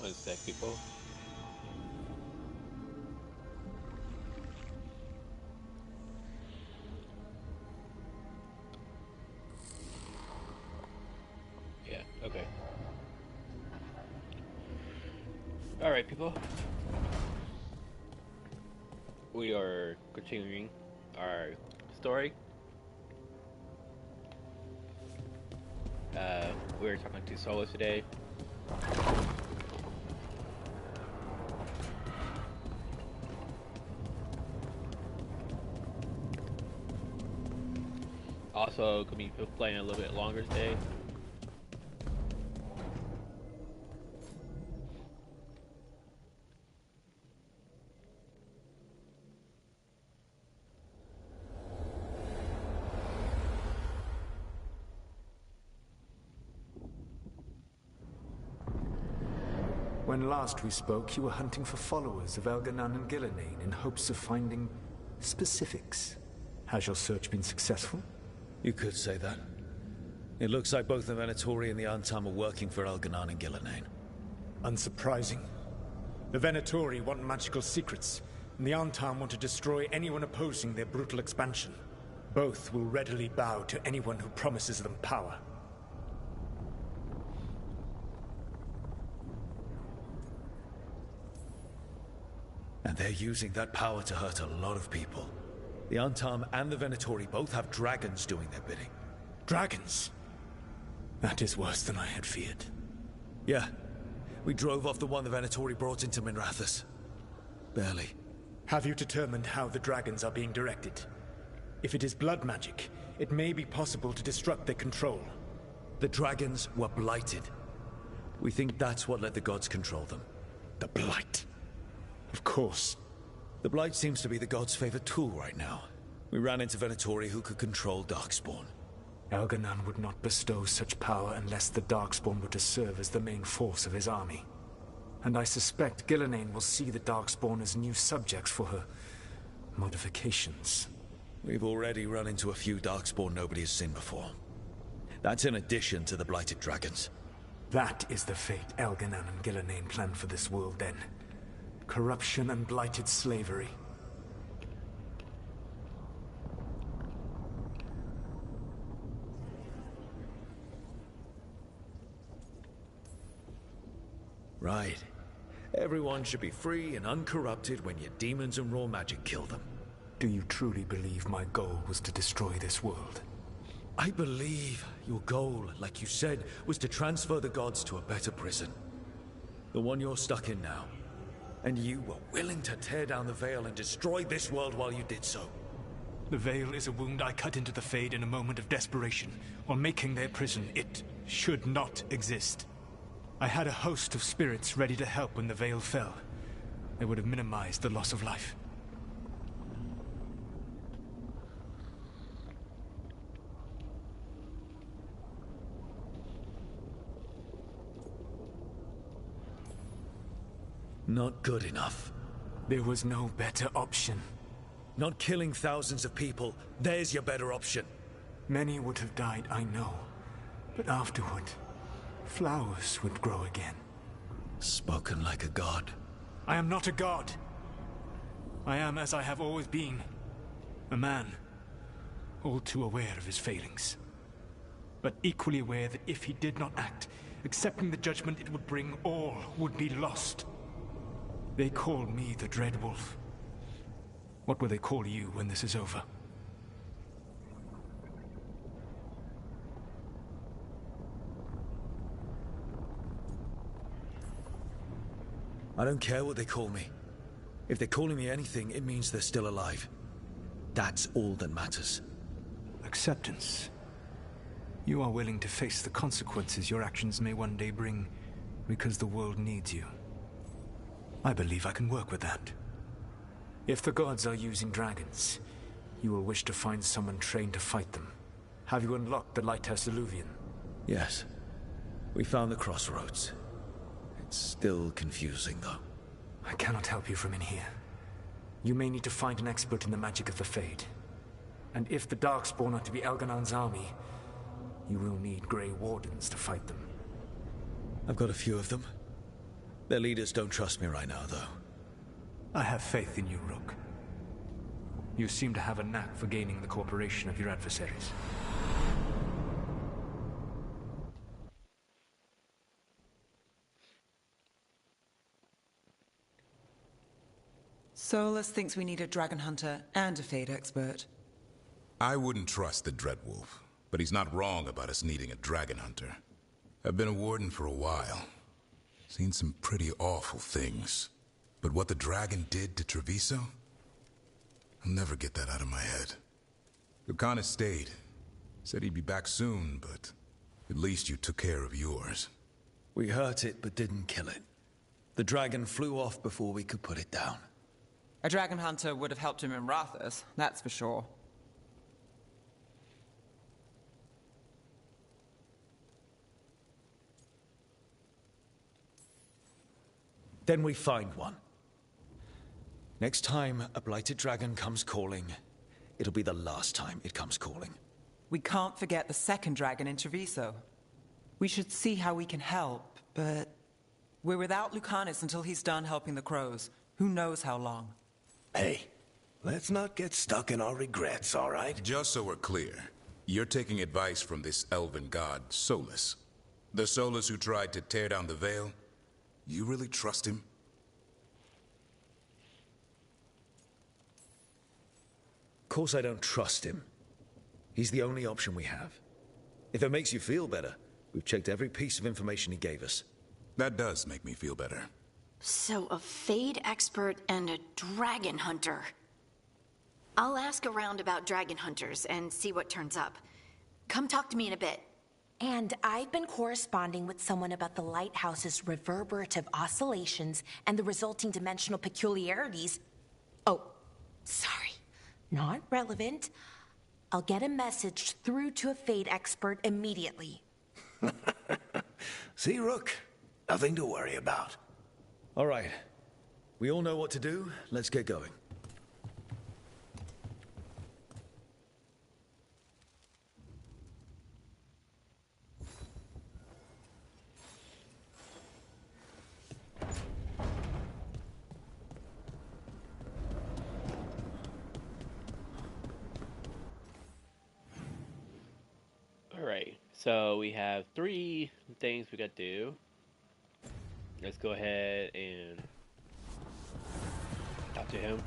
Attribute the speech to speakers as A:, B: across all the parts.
A: One sec, people. Yeah, okay. Alright, people. We are continuing our story. We're talking to Solo today. Also, could be playing a little bit longer today.
B: When last we spoke, you were hunting for followers of Elganan and Gillenane in hopes of finding specifics. Has your search been successful?
C: You could say that. It looks like both the Venatori and the Antam are working for Elganan and Gillenane.
B: Unsurprising. The Venatori want magical secrets, and the Antam want to destroy anyone opposing their brutal expansion. Both will readily bow to anyone who promises them power.
C: And they're using that power to hurt a lot of people. The Antam and the Venatori both have dragons doing their bidding.
B: Dragons? That is worse than I had feared.
C: Yeah. We drove off the one the Venatori brought into Minrathous. Barely.
B: Have you determined how the dragons are being directed? If it is blood magic, it may be possible to disrupt their control.
C: The dragons were blighted. We think that's what let the gods control them.
B: The Blight. Of course.
C: The Blight seems to be the gods' favorite tool right now. We ran into Venatori who could control Darkspawn.
B: Elganan would not bestow such power unless the Darkspawn were to serve as the main force of his army. And I suspect Gillenane will see the Darkspawn as new subjects for her modifications.
C: We've already run into a few Darkspawn nobody has seen before. That's in addition to the blighted dragons.
B: That is the fate Elganan and Gillenane planned for this world then. Corruption and blighted slavery.
C: Right. Everyone should be free and uncorrupted when your demons and raw magic kill them.
B: Do you truly believe my goal was to destroy this world?
C: I believe your goal, like you said, was to transfer the gods to a better prison. The one you're stuck in now. And you were willing to tear down the veil and destroy this world while you did so.
B: The veil is a wound I cut into the Fade in a moment of desperation, while making their prison. It should not exist. I had a host of spirits ready to help when the veil fell. They would have minimized the loss of life.
C: Not good enough.
B: There was no better option.
C: Not killing thousands of people, there's your better option.
B: Many would have died, I know. But afterward, flowers would grow again.
C: Spoken like a god.
B: I am not a god. I am as I have always been. A man. All too aware of his failings. But equally aware that if he did not act, accepting the judgment it would bring, all would be lost. They call me the Dread Wolf. What will they call you when this is over?
C: I don't care what they call me. If they're calling me anything, it means they're still alive. That's all that matters.
B: Acceptance. You are willing to face the consequences your actions may one day bring, because the world needs you. I believe I can work with that. If the gods are using dragons, you will wish to find someone trained to fight them. Have you unlocked the Lighthouse Illuvian?
C: Yes. We found the crossroads. It's still confusing, though.
B: I cannot help you from in here. You may need to find an expert in the magic of the Fade. And if the Darkspawn are to be Elganan's army, you will need Grey Wardens to fight them.
C: I've got a few of them. Their leaders don't trust me right now, though.
B: I have faith in you, Rook. You seem to have a knack for gaining the cooperation of your adversaries.
D: Solus thinks we need a dragon hunter and a Fade expert.
E: I wouldn't trust the Dreadwolf, but he's not wrong about us needing a dragon hunter. I've been a warden for a while. Seen some pretty awful things. But what the dragon did to Treviso? I'll never get that out of my head. Lucanus stayed. Said he'd be back soon, but at least you took care of yours.
C: We hurt it, but didn't kill it. The dragon flew off before we could put it down.
D: A dragon hunter would have helped him in Rathus, that's for sure.
C: Then we find one. Next time a blighted dragon comes calling, it'll be the last time it comes calling.
D: We can't forget the second dragon in Treviso. We should see how we can help, but we're without Lucanus until he's done helping the crows. Who knows how long?
F: Hey, let's not get stuck in our regrets, all right?
E: Just so we're clear, you're taking advice from this elven god, Solus. The Solus who tried to tear down the Veil? You really trust him?
C: Of course I don't trust him. He's the only option we have. If it makes you feel better, we've checked every piece of information he gave us.
E: That does make me feel better.
G: So a Fade expert and a dragon hunter. I'll ask around about dragon hunters and see what turns up. Come talk to me in a bit.
H: And I've been corresponding with someone about the lighthouse's reverberative oscillations and the resulting dimensional peculiarities. Oh, sorry. Not relevant. I'll get a message through to a Fade expert immediately.
F: See, Rook? Nothing to worry about.
C: All right. We all know what to do. Let's get going.
A: Alright, so we have 3 things we gotta do. Let's go ahead and talk to him.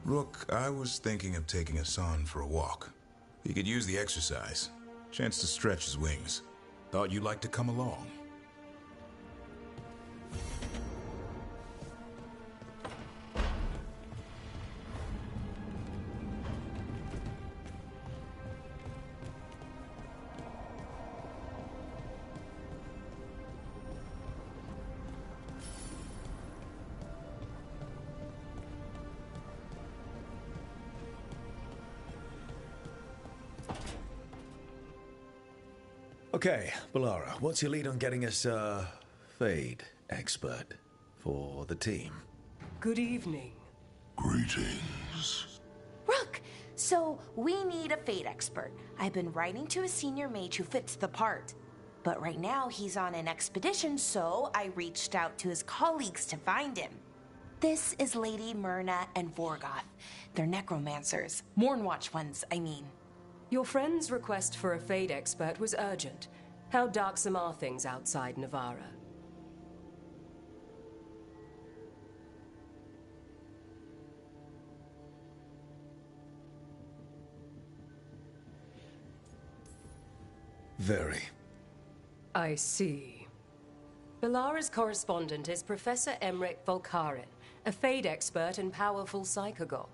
E: Rook, I was thinking of taking Hassan for a walk. He could use the exercise. Chance to stretch his wings. Thought you'd like to come along.
C: Okay, Balara, what's your lead on getting us a Fade expert for the team?
I: Good evening.
F: Greetings.
H: Rook, so we need a Fade expert. I've been writing to a senior mage who fits the part. But right now he's on an expedition, so I reached out to his colleagues to find him. This is Lady Myrna and Vorgoth. They're necromancers. Mournwatch ones, I mean.
I: Your friend's request for a Fade expert was urgent. How darksome are things outside Navarra?
C: Very.
I: I see. Balara's correspondent is Professor Emmerich Volkaren, a Fade expert and powerful psychogol.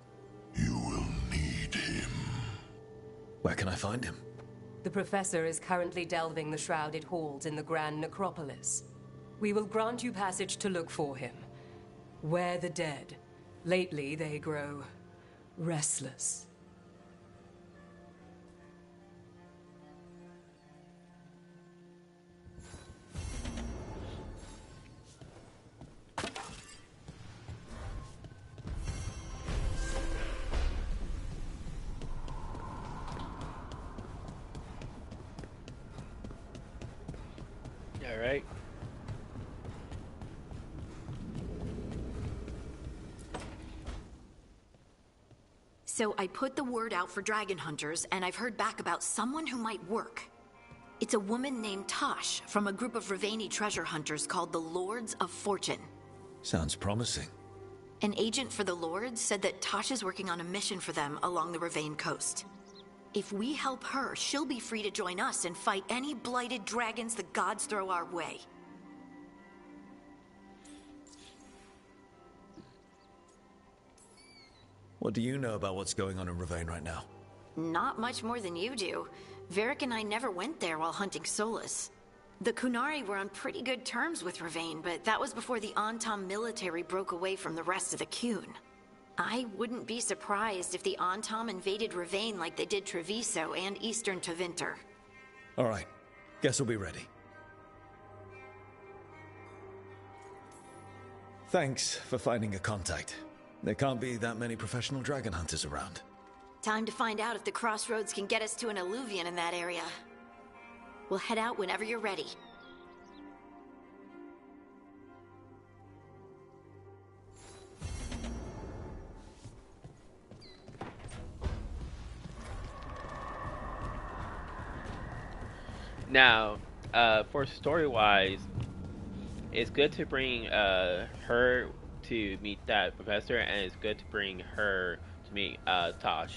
F: You will need him.
C: Where can I find him?
I: The professor is currently delving the shrouded halls in the Grand Necropolis. We will grant you passage to look for him. Where the dead. Lately they grow restless.
A: Alright.
G: So I put the word out for dragon hunters, and I've heard back about someone who might work. It's a woman named Tosh from a group of Ravani treasure hunters called the Lords of Fortune.
C: Sounds promising.
G: An agent for the Lords said that Tosh is working on a mission for them along the Ravane coast. If we help her, she'll be free to join us and fight any blighted dragons the gods throw our way.
C: What do you know about what's going on in Ravane right now?
G: Not much more than you do. Varric and I never went there while hunting Solus. The Kunari were on pretty good terms with Ravane, but that was before the Antam military broke away from the rest of the Qun. I wouldn't be surprised if the Antam invaded Ravane like they did Treviso and Eastern Tevinter.
C: All right. Guess we'll be ready. Thanks for finding a contact. There can't be that many professional dragon hunters around.
G: Time to find out if the crossroads can get us to an alluvion in that area. We'll head out whenever you're ready.
A: Now, for story-wise, it's good to bring her to meet that professor, and it's good to bring her to meet Tosh.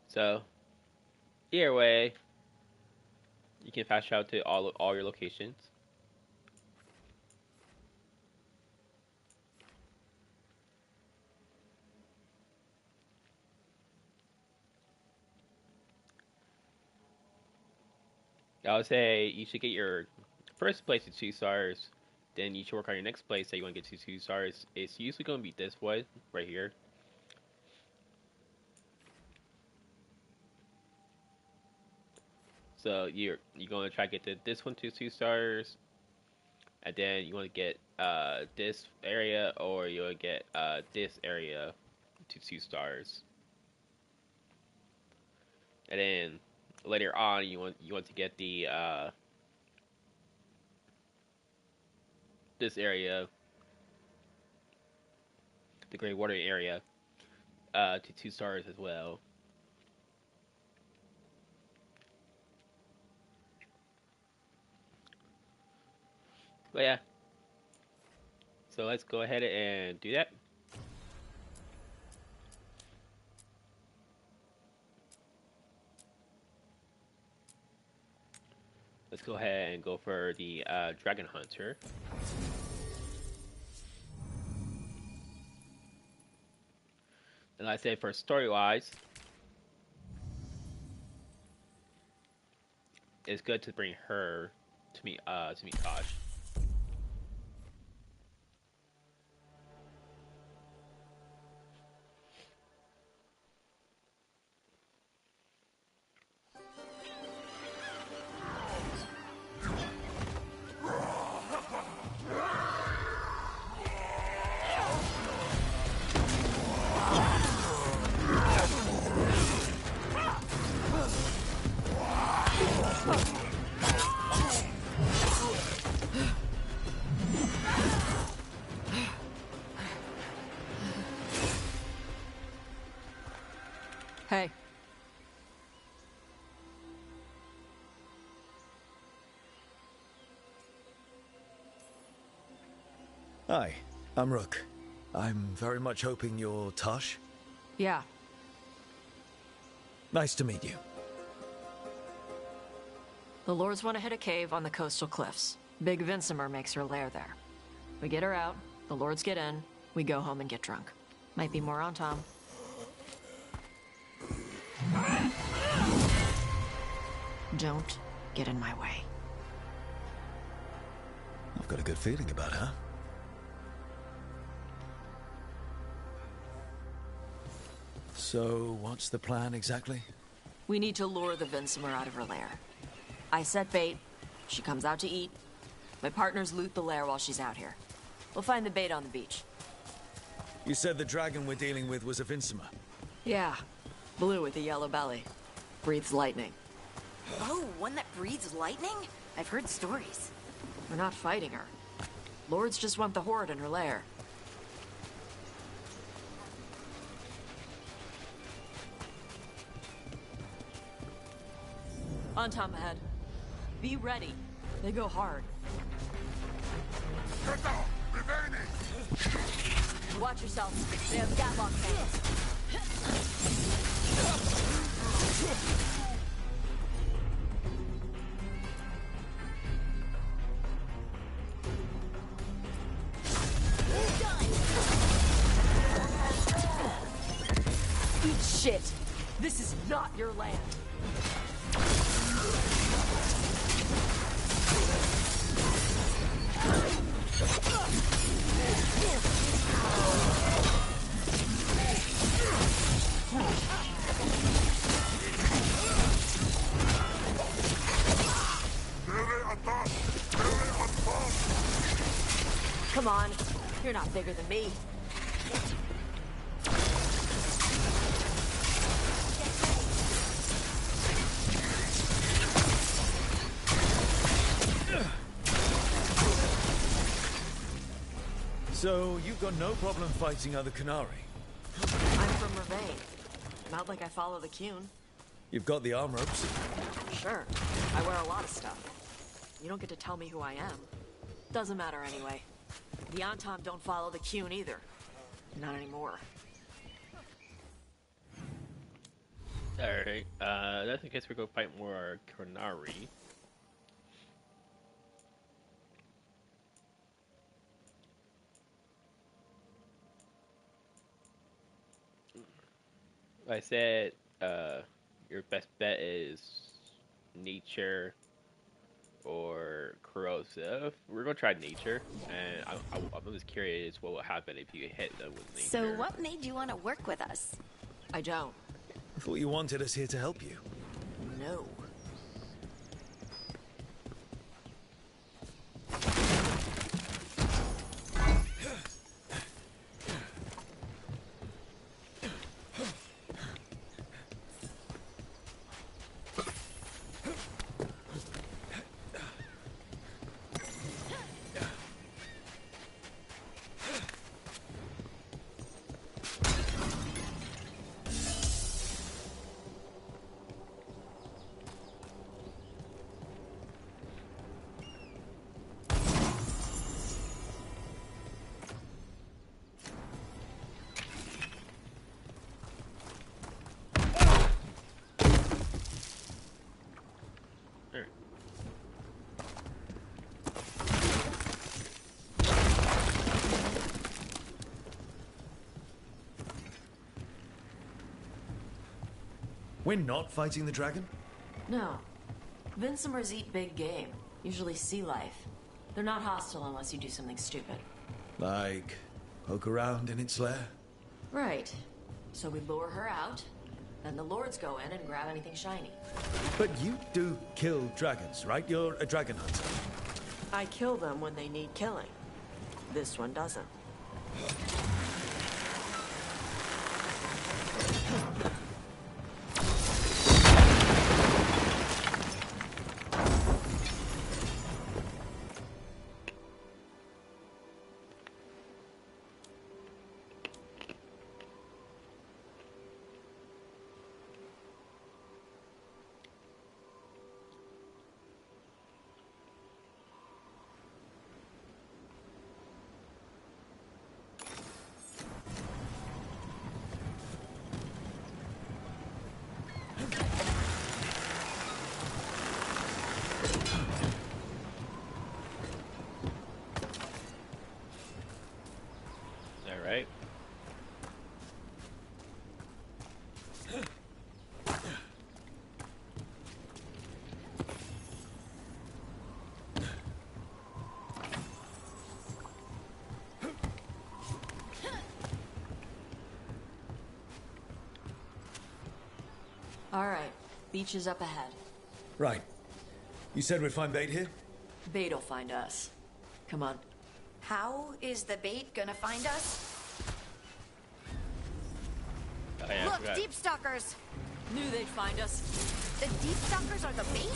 A: So, either way, you can fast travel to all your locations. I would say you should get your first place to 2 stars, then you should work on your next place that you want to get to 2 stars. It's usually going to be this one, right here. So you're going to try to get this one to 2 stars, and then you want to get this area, or you want to get this area to 2 stars. And then later on, you want to get the this area, the Great Water area, to 2 stars as well. But yeah, so let's go ahead and do that. Let's go ahead and go for the Dragon Hunter. And like I said, for story-wise, it's good to bring her to meet Tosh.
J: Hey.
C: Hi, I'm Rook. I'm very much hoping you're Tosh.
J: Yeah.
C: Nice to meet you.
J: The Lords want to hit a cave on the coastal cliffs. Big Vincimer makes her lair there. We get her out, the Lords get in, we go home and get drunk. Might be more on Tom. Don't get in my way.
C: I've got a good feeling about her. So, what's the plan exactly?
J: We need to lure the Vincimer out of her lair. I set bait, she comes out to eat. My partners loot the lair while she's out here. We'll find the bait on the beach.
C: You said the dragon we're dealing with was a Vincimer.
J: Yeah. Blue with a yellow belly. Breathes lightning.
G: Oh, one that breathes lightning? I've heard stories.
J: We're not fighting her. Lords just want the Horde in her lair. On Tom ahead. Be ready. They go hard. Watch yourself. They have gatlock cannons. Eat shit. This is not your land. Come on, you're not bigger than me.
C: So, you've got no problem fighting other Qunari?
J: I'm from Ravain. Not like I follow the Qun.
C: You've got the arm ropes.
J: Sure, I wear a lot of stuff. You don't get to tell me who I am. Doesn't matter anyway. The Antom don't follow the Qun either. Not anymore.
A: Alright, that's in case we go fight more Qunari. I said, your best bet is nature or corrosive. We're gonna try nature, and I'm just curious what will happen if you hit them with nature.
G: So what made you want to work with us?
J: I don't.
C: I thought you wanted us here to help you.
J: No.
C: We're not fighting the dragon?
J: No. Vincimers eat big game, usually sea life. They're not hostile unless you do something stupid.
C: Like, poke around in its lair?
J: Right. So we lure her out, then the lords go in and grab anything shiny.
C: But you do kill dragons, right? You're a dragon hunter.
J: I kill them when they need killing. This one doesn't.
A: Alright.
J: All right, beach is up ahead.
C: Right. You said we'd find bait here?
J: Bait'll find us. Come on.
G: How is the bait gonna find us?
A: yeah, I
G: Look,
A: forgot.
G: deep stalkers.
J: Knew they'd find us.
G: The deep stalkers are the bait?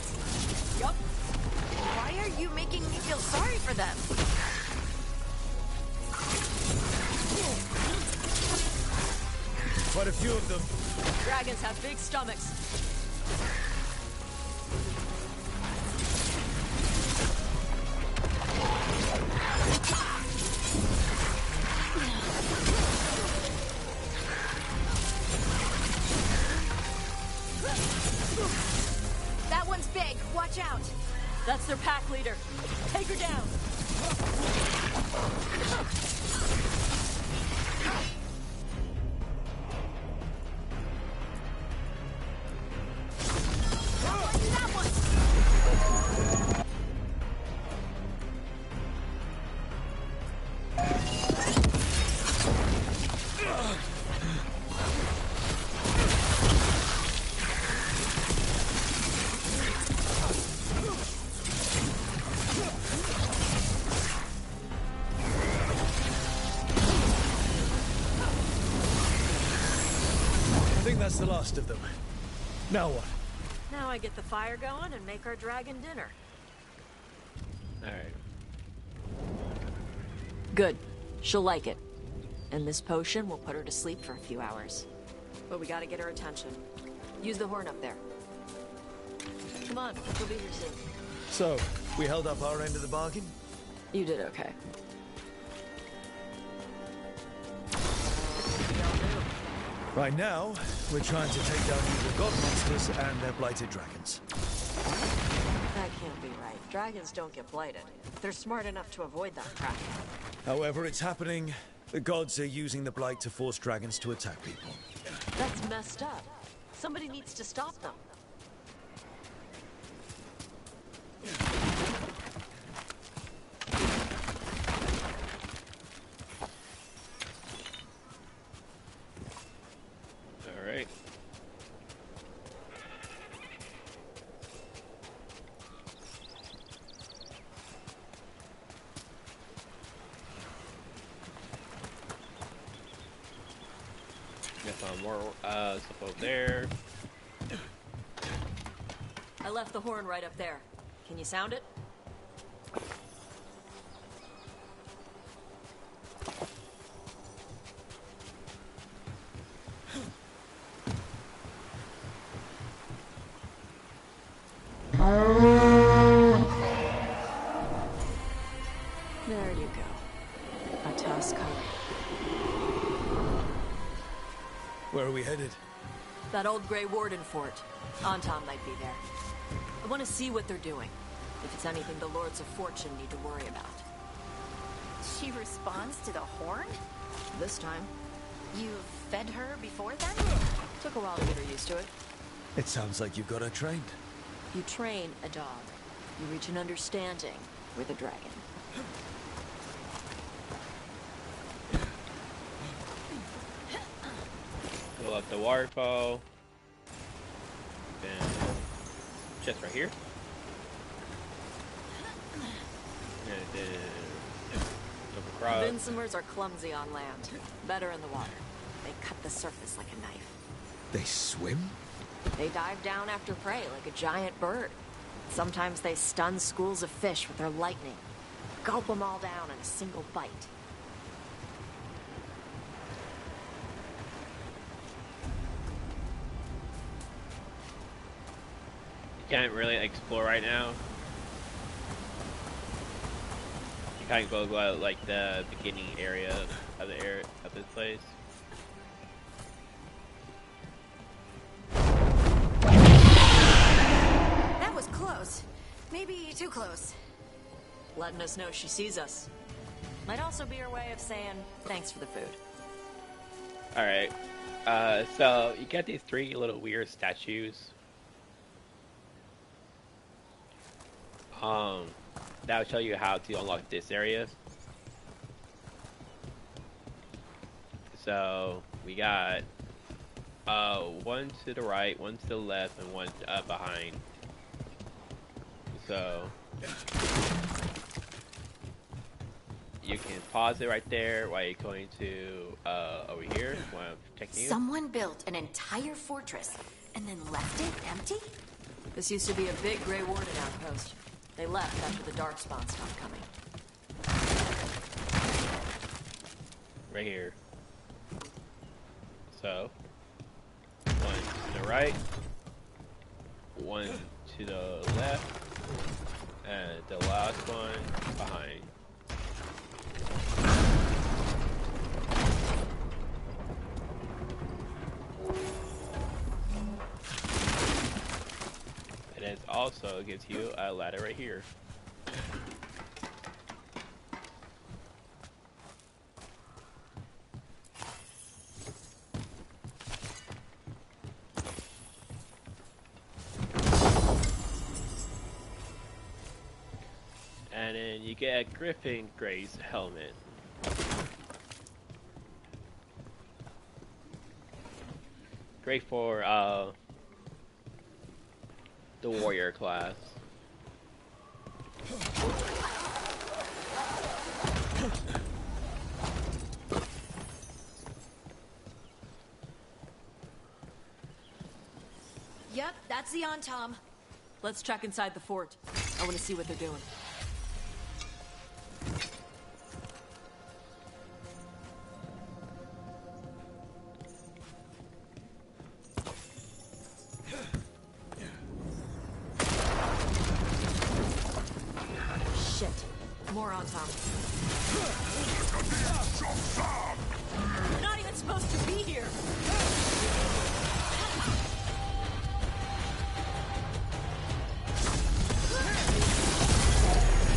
J: Yup.
G: Why are you making me feel sorry for them?
C: Quite a few of them.
J: Dragons have big stomachs.
G: That one's big. Watch out.
J: That's their pack leader. Take her down.
G: That one.
C: I think that's the last of them. Now what?
J: Now I get the fire going and make our dragon dinner.
A: Alright.
J: Good. She'll like it. And this potion will put her to sleep for a few hours. But we gotta get her attention. Use the horn up there. Come on, she'll be here soon.
C: So, we held up our end of the bargain?
J: You did okay.
C: Right now, we're trying to take down the god monsters and their blighted dragons.
J: That can't be right. Dragons don't get blighted. They're smart enough to avoid that crap.
C: However it's happening, the gods are using the blight to force dragons to attack people.
J: That's messed up. Somebody needs to stop them.
A: Alright. Got some more stuff over there.
J: I left the horn right up there. Can you sound it? There you go. A tusk.
C: Where are we headed?
J: That old Grey Warden fort. Anton might be there. I want to see what they're doing. If it's anything the Lords of Fortune need to worry about.
G: She responds to the horn?
J: This time,
G: You've fed her before then?
J: took a while to get her used to it.
C: It sounds like you've got her trained.
J: You train a dog. You reach an understanding with a dragon.
A: Fill up the waterfall. And chest right here. And then jump across.
J: Vincimers are clumsy on land. Better in the water. They cut the surface like a knife.
C: They swim?
J: They dive down after prey like a giant bird. Sometimes they stun schools of fish with their lightning. Gulp them all down in a single bite.
A: You can't really explore right now. You kind of go like the beginning area of this place.
G: That was close. Maybe too close.
J: Letting us know she sees us. Might also be her way of saying thanks for the food.
A: Alright. So you got these three little weird statues. That'll show you how to unlock this area. So we got one to the right, one to the left, and one behind. So you can pause it right there while you're going to over here while I'm protecting you.
G: Someone built an entire fortress and then left it empty?
J: This used to be a big Grey Warden outpost. They left after the Darkspawn stopped coming.
A: Right here. So, one to the right, one to the left, and the last one behind. And it also gives you a ladder right here. And then you get a Griffin Gray's helmet. Great for the warrior class.
G: Yep, that's the Tom.
J: Let's check inside the fort. I want to see what they're doing. Shit. More on Tom. You're not even supposed to be here.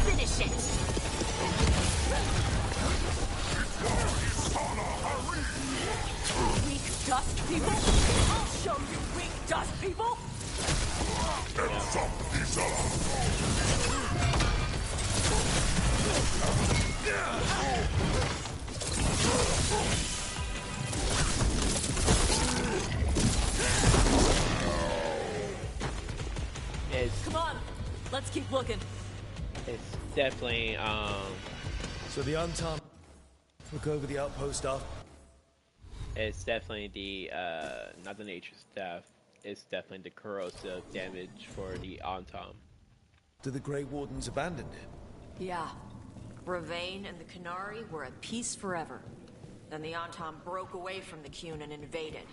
G: Finish it!
J: Weak dust people? I'll show you weak dust people! Come on, let's keep looking.
A: It's definitely
C: So the Untom took over the outpost after.
A: it's definitely the not the nature staff. It's definitely the corrosive damage for the Antom.
C: The Grey Wardens abandoned it.
J: Yeah. Ravane and the Qunari were at peace forever. Then the Antom broke away from the Qun and invaded.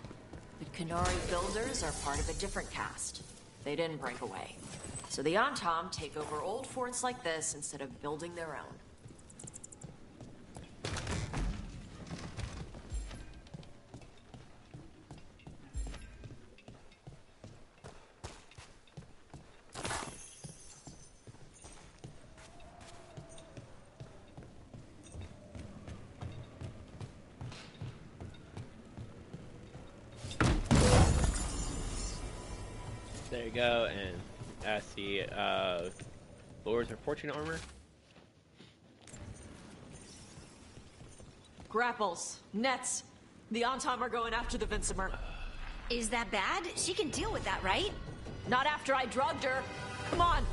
J: The Qunari builders are part of a different caste. They didn't break away. So the Antom take over old forts like this instead of building their own.
A: There you go, and that's the Lords of Fortune armor.
J: Grapples, nets. The Antom are going after the Vincemer.
G: Is that bad? She can deal with that, right?
J: Not after I drugged her. Come on.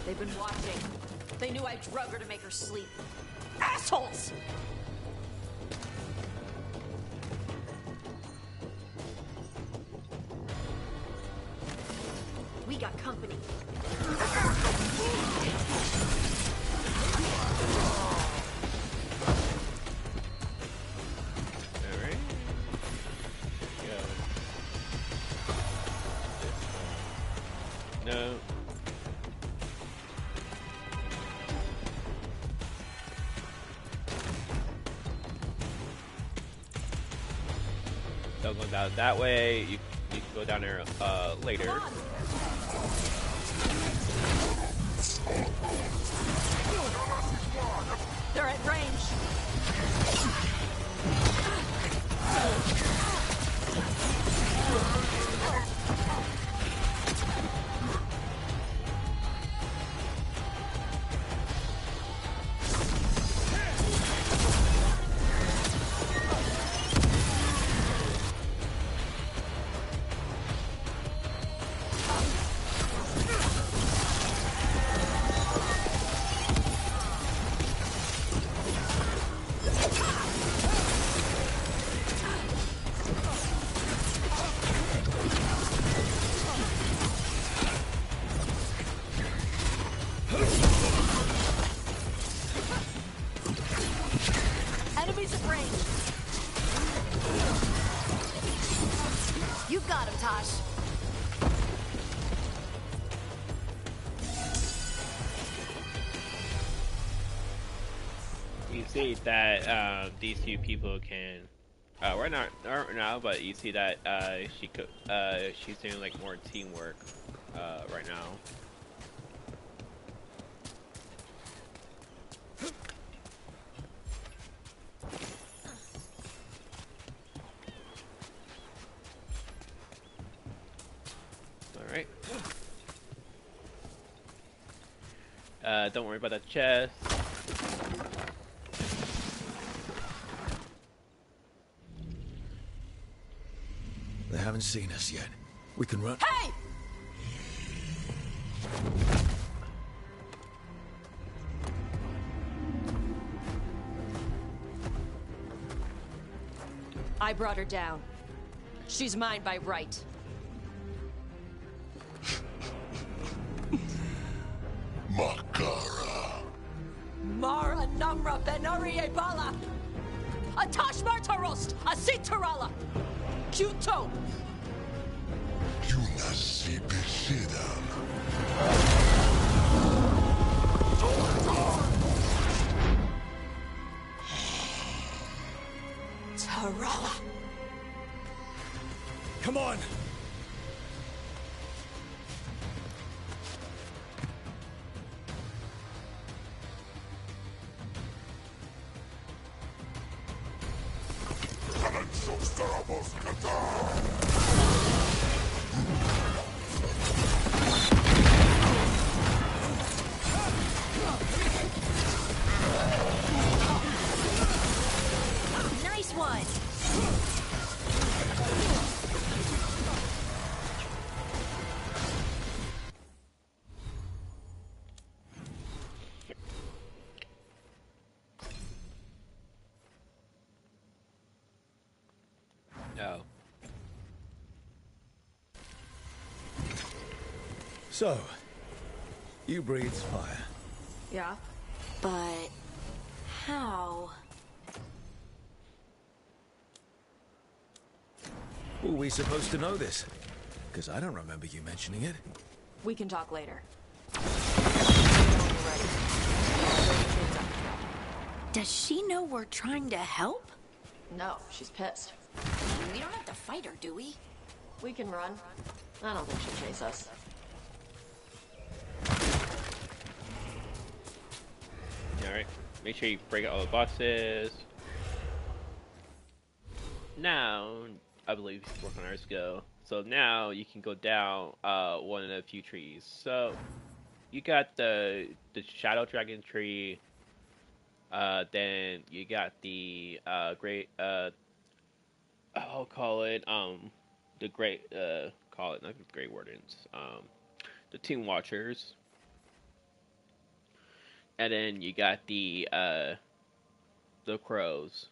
J: They've been watching. They knew I drug her to make her sleep. Assholes!
G: We got company.
A: Alright. Go. No. Don't go down that way. You can go down there later.
J: They're at range.
G: Tosh.
A: You see that these two people can. We're not now, but you see that she's doing like more teamwork right now. All right. Don't worry about that chest.
C: They haven't seen us yet. We can run.
G: Hey!
J: I brought her down. She's mine by right.
F: Makara.
J: Mara Namra Benari Bala! Atash Martarost! Asitarala! Kuto!
F: Yunasi Bishidam.
J: Tarala!
C: Come on!
G: Nice one!
A: No.
C: So, you breathe fire.
J: Yeah?
G: But how?
C: Were we supposed to know this? Because I don't remember you mentioning it.
J: We can talk later.
G: Does she know we're trying to help?
J: No, she's pissed.
G: We don't have to fight her, do we?
J: We can run. I don't think she'll chase us.
A: Alright. Make sure you break out all the boxes. Now, I believe work on ours go. So now you can go down one of the few trees. So you got the Shadow Dragon tree. Then you got the great I'll call it the great call it not the Great Wardens, the Tomb Watchers. And then you got the crows.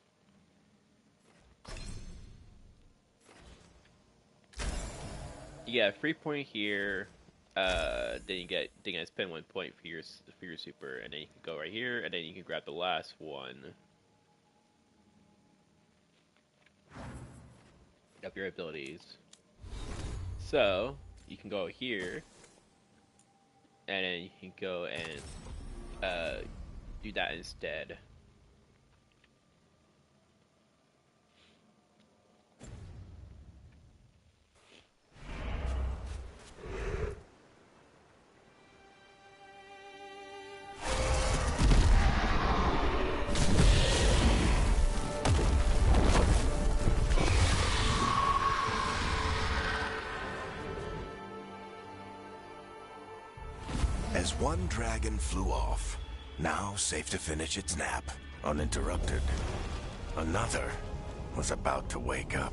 A: You get a free point here. Then you gotta spend 1 point for your super, and then you can go right here, and then you can grab the last one of your abilities. So you can go here, and then you can go and do that instead.
F: As one dragon flew off, now safe to finish its nap, uninterrupted. Another was about to wake up.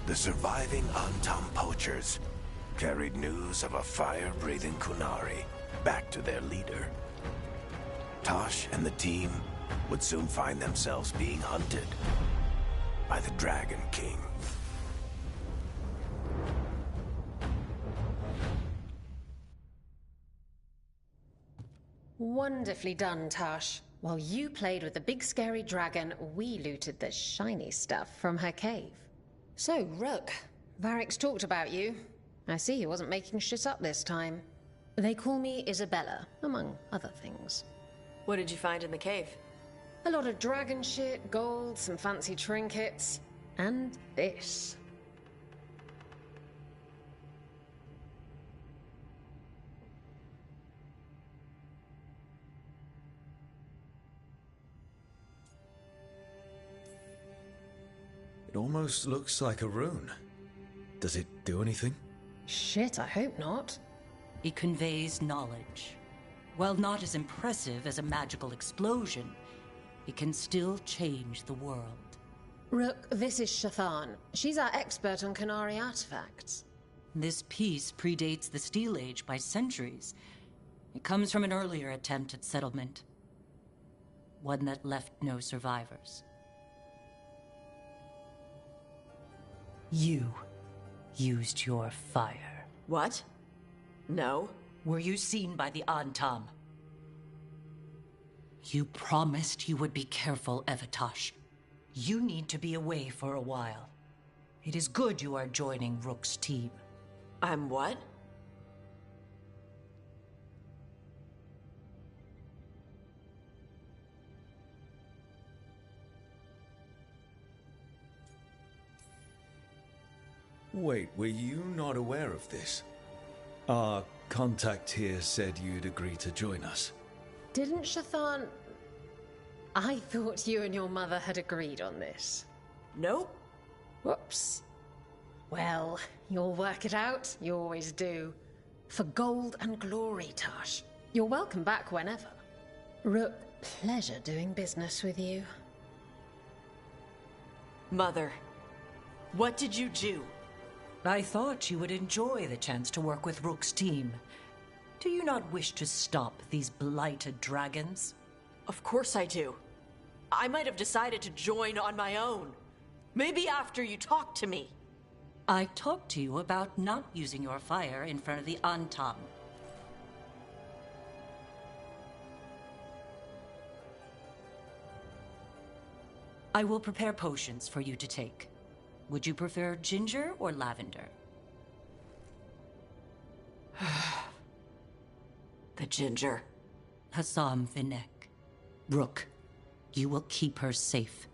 F: The surviving Antam poachers carried news of a fire-breathing Kunari back to their leader. Tosh and the team would soon find themselves being hunted by the Dragon King.
K: Wonderfully done, Tosh. While you played with the big scary dragon, we looted the shiny stuff from her cave. So, Rook, Varric's talked about you. I see he wasn't making shit up this time. They call me Isabella, among other things.
J: What did you find in the cave?
K: A lot of dragon shit, gold, some fancy trinkets, and this.
C: It almost looks like a rune. Does it do anything?
K: Shit, I hope not.
L: It conveys knowledge. While not as impressive as a magical explosion, it can still change the world.
K: Rook, this is Shathan. She's our expert on Qunari artifacts.
L: This piece predates the Steel Age by centuries. It comes from an earlier attempt at settlement. One that left no survivors. You used your fire.
J: What? No.
L: Were you seen by the Antam? You promised you would be careful, Evatosh. You need to be away for a while. It is good you are joining Rook's team.
J: I'm what?
C: Wait, were you not aware of this? Our contact here said you'd agree to join us.
K: Didn't Shathan... I thought you and your mother had agreed on this.
J: Nope.
K: Whoops. Well, you'll work it out. You always do. For gold and glory, Tosh. You're welcome back whenever. Rook, pleasure doing business with you.
J: Mother, what did you do?
L: I thought you would enjoy the chance to work with Rook's team. Do you not wish to stop these blighted dragons?
J: Of course I do. I might have decided to join on my own. Maybe after you talked to me.
L: I talked to you about not using your fire in front of the Antam. I will prepare potions for you to take. Would you prefer ginger or lavender?
J: The ginger.
L: Hassam Vinek. Rook, you will keep her safe.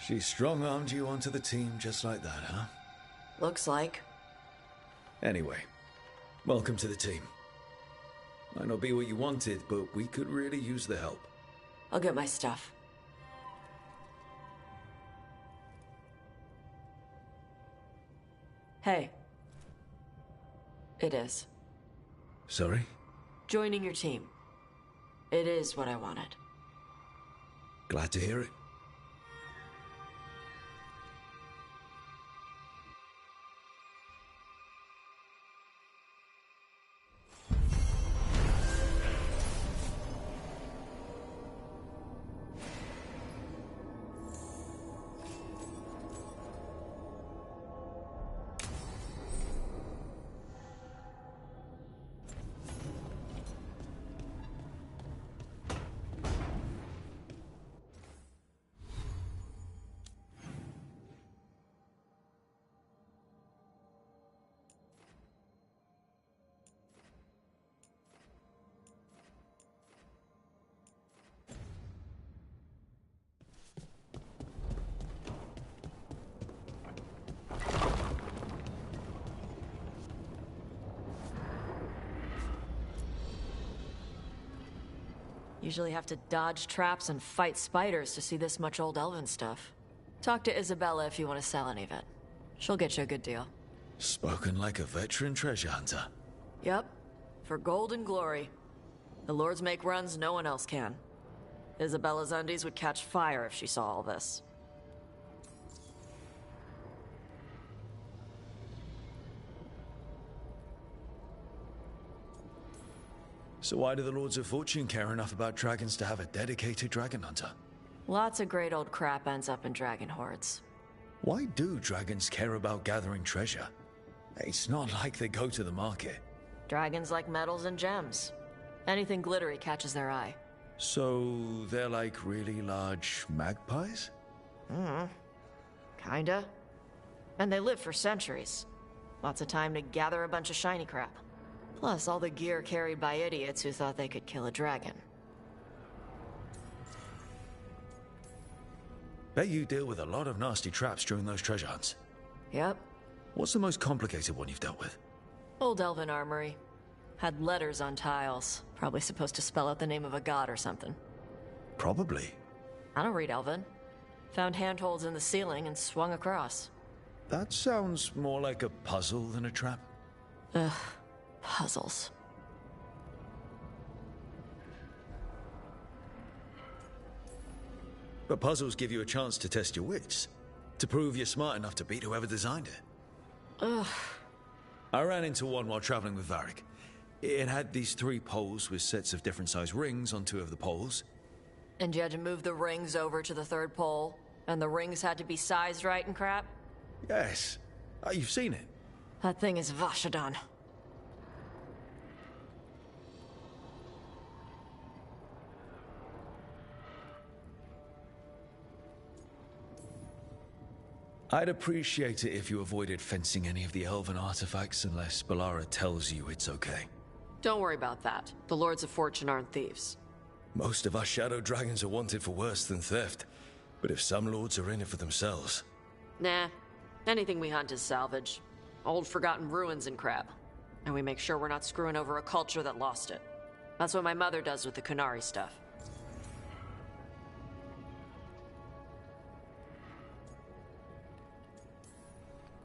C: She strong-armed you onto the team just like that, huh?
J: Looks like.
C: Anyway, welcome to the team. Might not be what you wanted, but we could really use the help.
J: I'll get my stuff. Hey. It is.
C: Sorry?
J: Joining your team. It is what I wanted.
C: Glad to hear it.
J: Usually have to dodge traps and fight spiders to see this much old elven stuff. Talk to Isabella if you want to sell any of it. She'll get you a good deal.
C: Spoken like a veteran treasure hunter.
J: Yep. For gold and glory. The lords make runs no one else can. Isabella's undies would catch fire if she saw all this.
C: So why do the Lords of Fortune care enough about dragons to have a dedicated dragon hunter?
J: Lots of great old crap ends up in dragon hordes.
C: Why do dragons care about gathering treasure? It's not like they go to the market.
J: Dragons like metals and gems. Anything glittery catches their eye.
C: So they're like really large magpies?
J: Kinda. And they live for centuries. Lots of time to gather a bunch of shiny crap. Plus all the gear carried by idiots who thought they could kill a dragon.
C: Bet you deal with a lot of nasty traps during those treasure hunts.
J: Yep.
C: What's the most complicated one you've dealt with?
J: Old Elven armory. Had letters on tiles. Probably supposed to spell out the name of a god or something.
C: Probably.
J: I don't read Elven. Found handholds in the ceiling and swung across.
C: That sounds more like a puzzle than a trap.
J: Ugh. Puzzles.
C: But puzzles give you a chance to test your wits. To prove you're smart enough to beat whoever designed it.
J: Ugh.
C: I ran into one while traveling with Varric. It had these 3 poles with sets of different size rings on 2 of the poles.
J: And you had to move the rings over to the 3rd pole? And the rings had to be sized right and crap?
C: Yes. You've seen it.
J: That thing is Vashadon.
C: I'd appreciate it if you avoided fencing any of the elven artifacts unless Balara tells you it's okay.
J: Don't worry about that. The Lords of Fortune aren't thieves.
C: Most of us shadow dragons are wanted for worse than theft. But if some lords are in it for themselves...
J: Nah. Anything we hunt is salvage. Old forgotten ruins and crap. And we make sure we're not screwing over a culture that lost it. That's what my mother does with the Kunari stuff.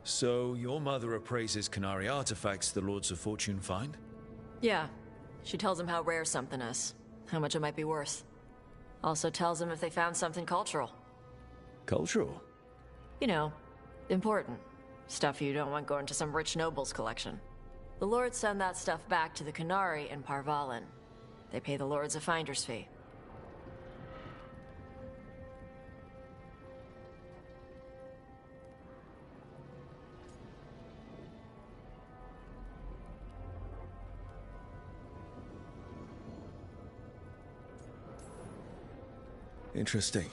C: So, your mother appraises Kunari artifacts the Lords of Fortune find?
J: Yeah. She tells them how rare something is. How much it might be worth. Also tells them if they found something cultural.
C: Cultural?
J: You know, important. Stuff you don't want going to some rich noble's collection. The Lords send that stuff back to the Kunari in Parvalin. They pay the Lords a finder's fee.
C: Interesting.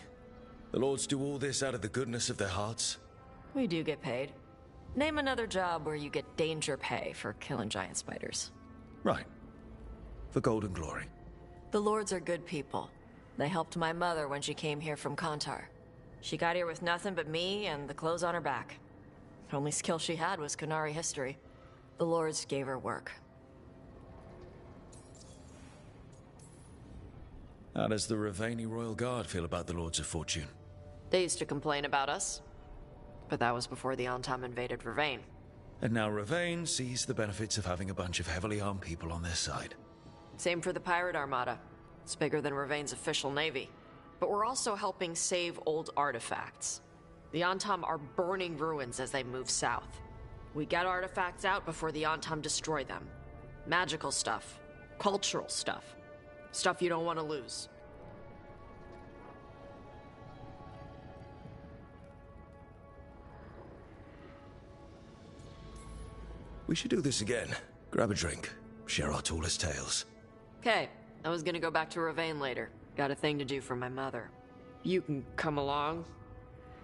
C: The Lords do all this out of the goodness of their hearts?
J: We do get paid. Name another job where you get danger pay for killing giant spiders.
C: Right. For gold and glory.
J: The Lords are good people. They helped my mother when she came here from Kontar. She got here with nothing but me and the clothes on her back. The only skill she had was Kunari history. The Lords gave her work.
C: How does the Ravani Royal Guard feel about the Lords of Fortune?
J: They used to complain about us. But that was before the Antam invaded Ravane.
C: And now Ravane sees the benefits of having a bunch of heavily armed people on their side.
J: Same for the Pirate Armada. It's bigger than Ravane's official navy. But we're also helping save old artifacts. The Antam are burning ruins as they move south. We get artifacts out before the Antam destroy them. Magical stuff. Cultural stuff. Stuff you don't want to lose.
C: We should do this again. Grab a drink. Share our tallest tales.
J: Okay, I was gonna go back to Ravane later. Got a thing to do for my mother. You can come along,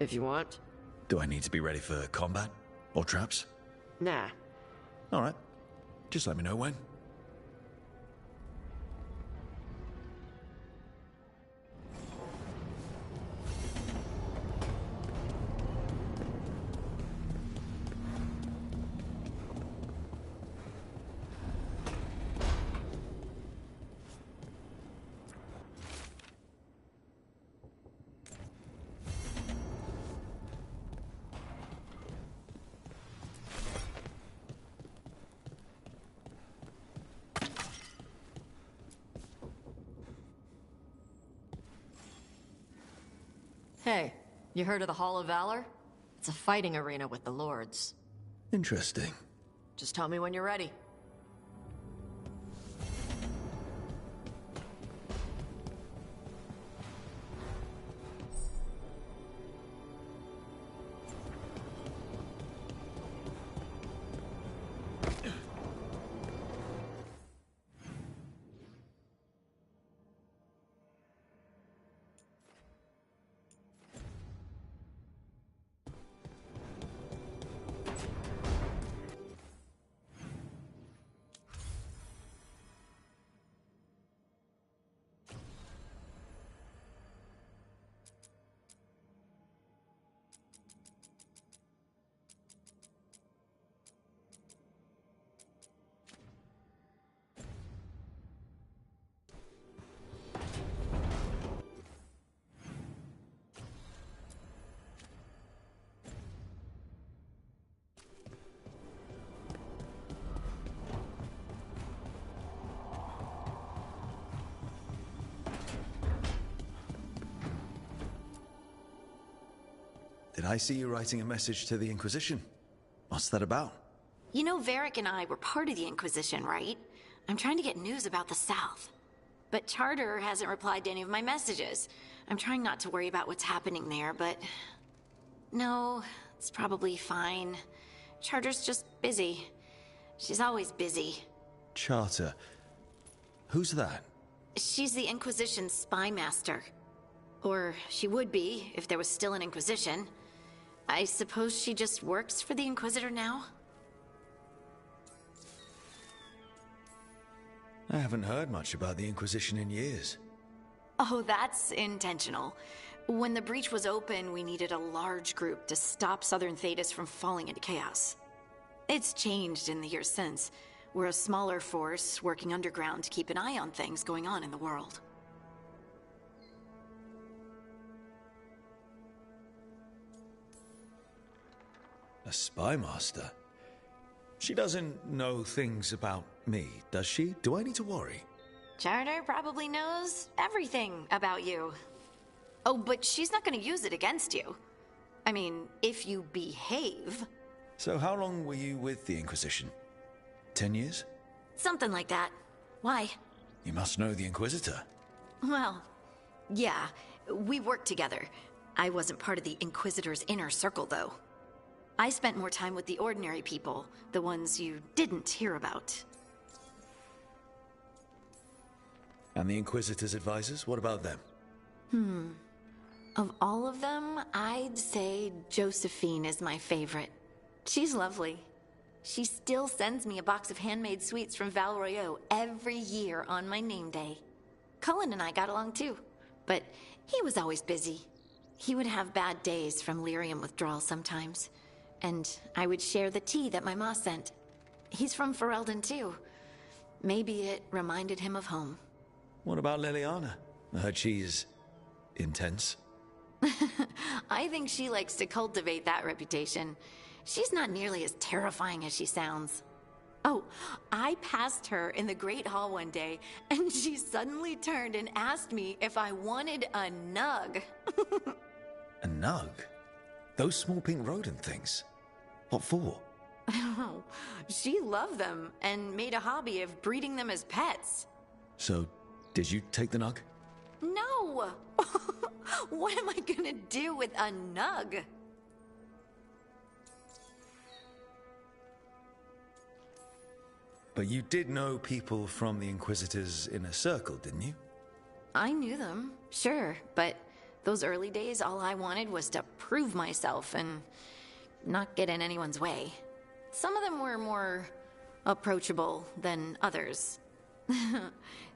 J: if you want.
C: Do I need to be ready for combat? Or traps?
J: Nah.
C: Alright. Just let me know when.
J: Hey, you heard of the Hall of Valor? It's a fighting arena with the Lords.
C: Interesting.
J: Just tell me when you're ready.
C: did I see you writing a message to the Inquisition? What's that about?
G: You know, Varric and I were part of the Inquisition, right? I'm trying to get news about the South. But Charter hasn't replied to any of my messages. I'm trying not to worry about what's happening there, but... No, it's probably fine. Charter's just busy. She's always busy.
C: Charter? Who's that?
G: She's the Inquisition's spy master. Or she would be, if there was still an Inquisition. I suppose she just works for the Inquisitor now?
C: I haven't heard much about the Inquisition in years.
G: Oh, that's intentional. When the breach was open, we needed a large group to stop Southern Thedas from falling into chaos. It's changed in the years since. We're a smaller force working underground to keep an eye on things going on in the world.
C: A spy master? She doesn't know things about me, does she? Do I need to worry?
G: Charter probably knows everything about you. Oh, but she's not going to use it against you. I mean, if you behave.
C: So how long were you with the Inquisition? 10 years?
G: Something like that. Why?
C: You must know the Inquisitor.
G: Well, yeah, we worked together. I wasn't part of the Inquisitor's inner circle, though. I spent more time with the ordinary people, the ones you didn't hear about.
C: And the Inquisitor's advisors, what about them?
G: Of all of them, I'd say Josephine is my favorite. She's lovely. She still sends me a box of handmade sweets from Val Royeaux every year on my name day. Cullen and I got along too, but he was always busy. He would have bad days from lyrium withdrawal sometimes, and I would share the tea that my ma sent. He's from Ferelden too. Maybe it reminded him of home.
C: What about Liliana? I heard she's intense.
G: I think she likes to cultivate that reputation. She's not nearly as terrifying as she sounds. Oh, I passed her in the Great Hall one day, and she suddenly turned and asked me if I wanted a nug.
C: A nug? Those small pink rodent things? What for?
G: Oh, she loved them and made a hobby of breeding them as pets.
C: So, did you take the nug?
G: No! What am I gonna do with a nug?
C: But you did know people from the Inquisitor's inner circle, didn't you?
G: I knew them, sure, but those early days, all I wanted was to prove myself and not get in anyone's way. Some of them were more approachable than others.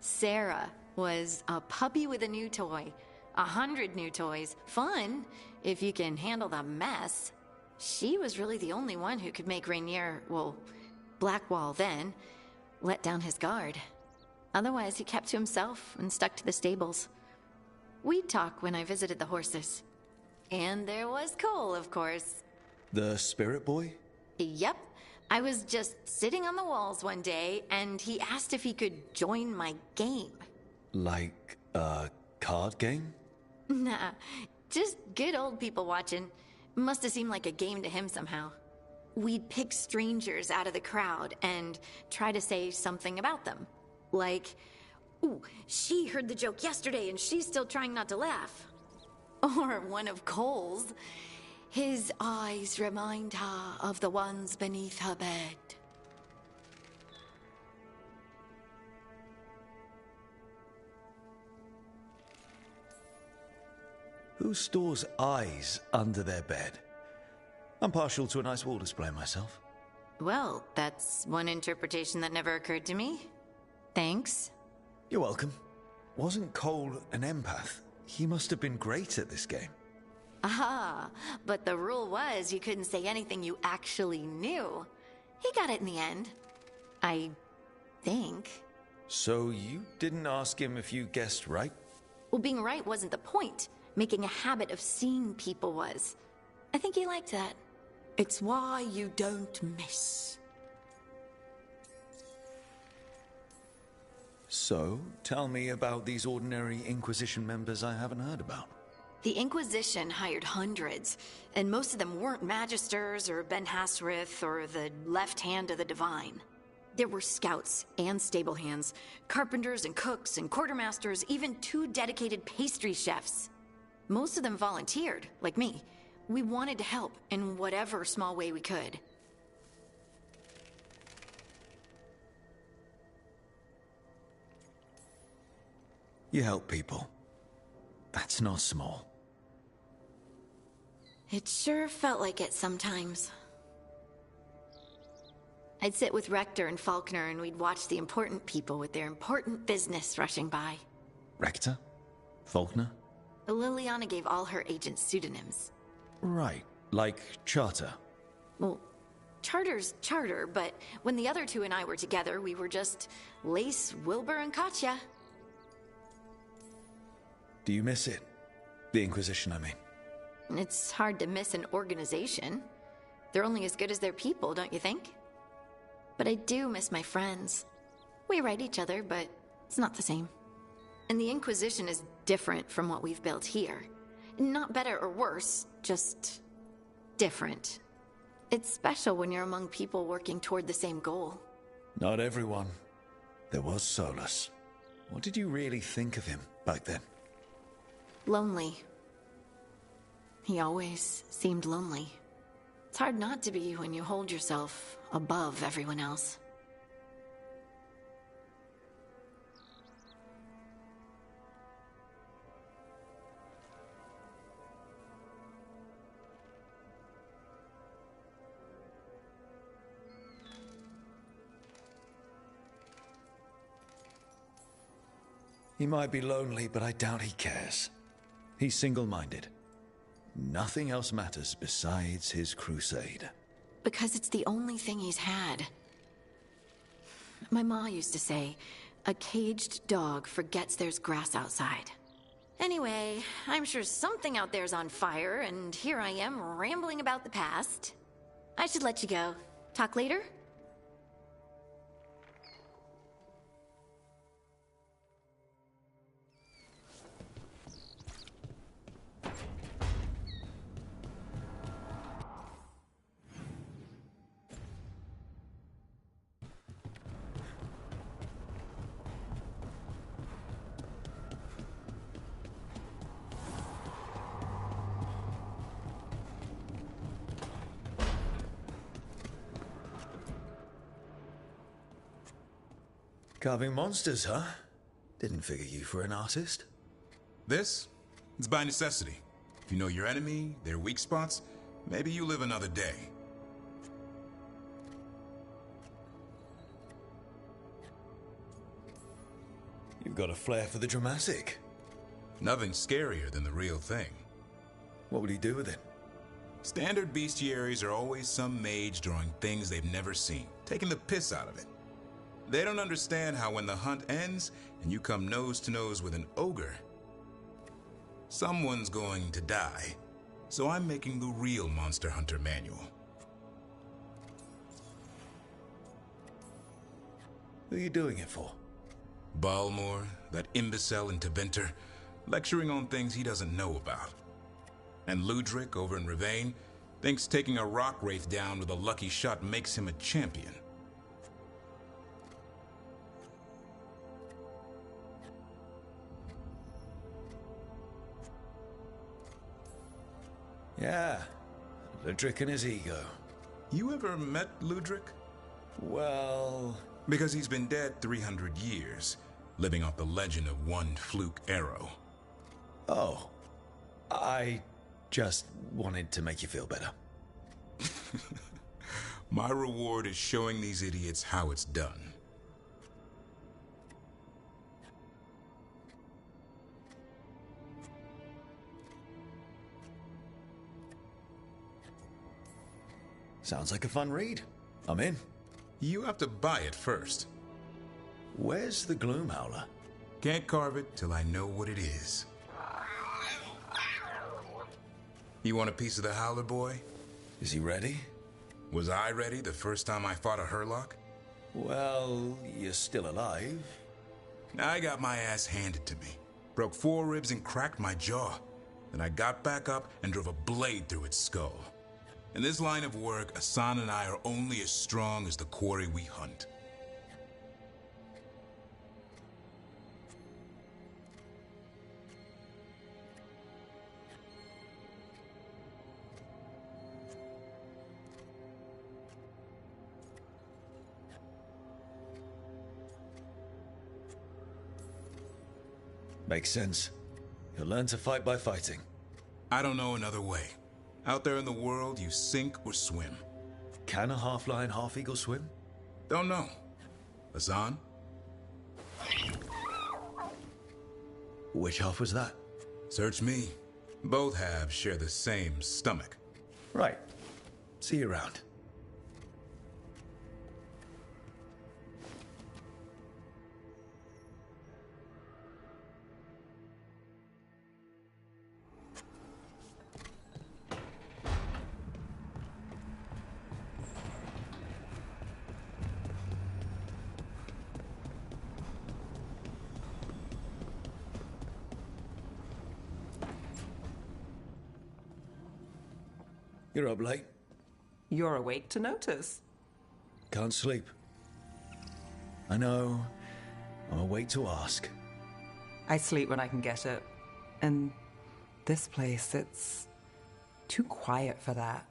G: Sarah was a puppy with a new toy. 100 new toys. Fun, if you can handle the mess. She was really the only one who could make Rainier, well, Blackwall then, let down his guard. Otherwise, he kept to himself and stuck to the stables. We'd talk when I visited the horses. And there was Cole, of course.
C: The spirit boy?
G: Yep. I was just sitting on the walls one day, and he asked if he could join my game.
C: Like a card game?
G: Nah, just good old people watching. Must have seemed like a game to him somehow. We'd pick strangers out of the crowd and try to say something about them. Like, ooh, she heard the joke yesterday and she's still trying not to laugh. Or one of Cole's. His eyes remind her of the ones beneath her bed.
C: Who stores eyes under their bed? I'm partial to a nice wall display myself.
G: Well, that's one interpretation that never occurred to me. Thanks.
C: You're welcome. Wasn't Cole an empath? He must have been great at this game.
G: Aha, but the rule was you couldn't say anything you actually knew. He got it in the end. I think.
C: So you didn't ask him if you guessed right?
G: Well, being right wasn't the point. Making a habit of seeing people was. I think he liked that. It's why you don't miss.
C: So, tell me about these ordinary Inquisition members I haven't heard about.
G: The Inquisition hired hundreds, and most of them weren't magisters or Ben Hasrith or the left hand of the divine. There were scouts and stable hands, carpenters and cooks and quartermasters, even 2 dedicated pastry chefs. Most of them volunteered, like me. We wanted to help in whatever small way we could.
C: You help people. That's not small.
G: It sure felt like it sometimes. I'd sit with Rector and Faulkner and we'd watch the important people with their important business rushing by.
C: Rector? Faulkner?
G: Liliana gave all her agents pseudonyms.
C: Right, like Charter.
G: Well, Charter's Charter, but when the other 2 and I were together, we were just Lace, Wilbur, and Katya.
C: Do you miss it? The Inquisition, I mean.
G: It's hard to miss an organization. They're only as good as their people, don't you think? But I do miss my friends. We write each other, but it's not the same. And the Inquisition is different from what we've built here. Not better or worse, just different. It's special when you're among people working toward the same goal.
C: Not everyone. There was Solus. What did you really think of him back then?
G: Lonely. He always seemed lonely. It's hard not to be when you hold yourself above everyone else.
C: He might be lonely, but I doubt he cares. He's single-minded. Nothing else matters besides his crusade.
G: Because it's the only thing he's had. My ma used to say, a caged dog forgets there's grass outside. Anyway, I'm sure something out there's on fire, and here I am rambling about the past. I should let you go. Talk later?
C: Carving monsters, huh? Didn't figure you for an artist.
E: This? It's by necessity. If you know your enemy, their weak spots, maybe you live another day.
C: You've got a flair for the dramatic.
E: Nothing scarier than the real thing.
C: What would he do with it?
E: Standard bestiaries are always some mage drawing things they've never seen, taking the piss out of it. They don't understand how when the hunt ends and you come nose to nose with an ogre, someone's going to die. So I'm making the real Monster Hunter manual.
C: Who are you doing it for?
E: Balmor, that imbecile in Teventer, lecturing on things he doesn't know about. And Ludric over in Ravain thinks taking a rock wraith down with a lucky shot makes him a champion.
C: Yeah, Ludric and his ego.
E: You ever met Ludric?
C: Well...
E: Because he's been dead 300 years, living off the legend of one fluke arrow.
C: Oh. I just wanted to make you feel better.
E: My reward is showing these idiots how it's done.
C: Sounds like a fun read. I'm in.
E: You have to buy it first.
C: Where's the Gloom Howler?
E: Can't carve it till I know what it is. You want a piece of the Howler, boy?
C: Is he ready?
E: Was I ready the first time I fought a Hurlock?
C: Well, you're still alive.
E: I got my ass handed to me. Broke 4 ribs and cracked my jaw. Then I got back up and drove a blade through its skull. In this line of work, Asan and I are only as strong as the quarry we hunt.
C: Makes sense. You'll learn to fight by fighting.
E: I don't know another way. Out there in the world, you sink or swim.
C: Can a half-lion, half-eagle swim?
E: Don't know. Asan?
C: Which half was that?
E: Search me. Both halves share the same stomach.
C: Right. See you around. You're up late.
D: You're awake to notice.
C: Can't sleep. I know. I'm awake to ask.
D: I sleep when I can get it. And this place, it's too quiet for that.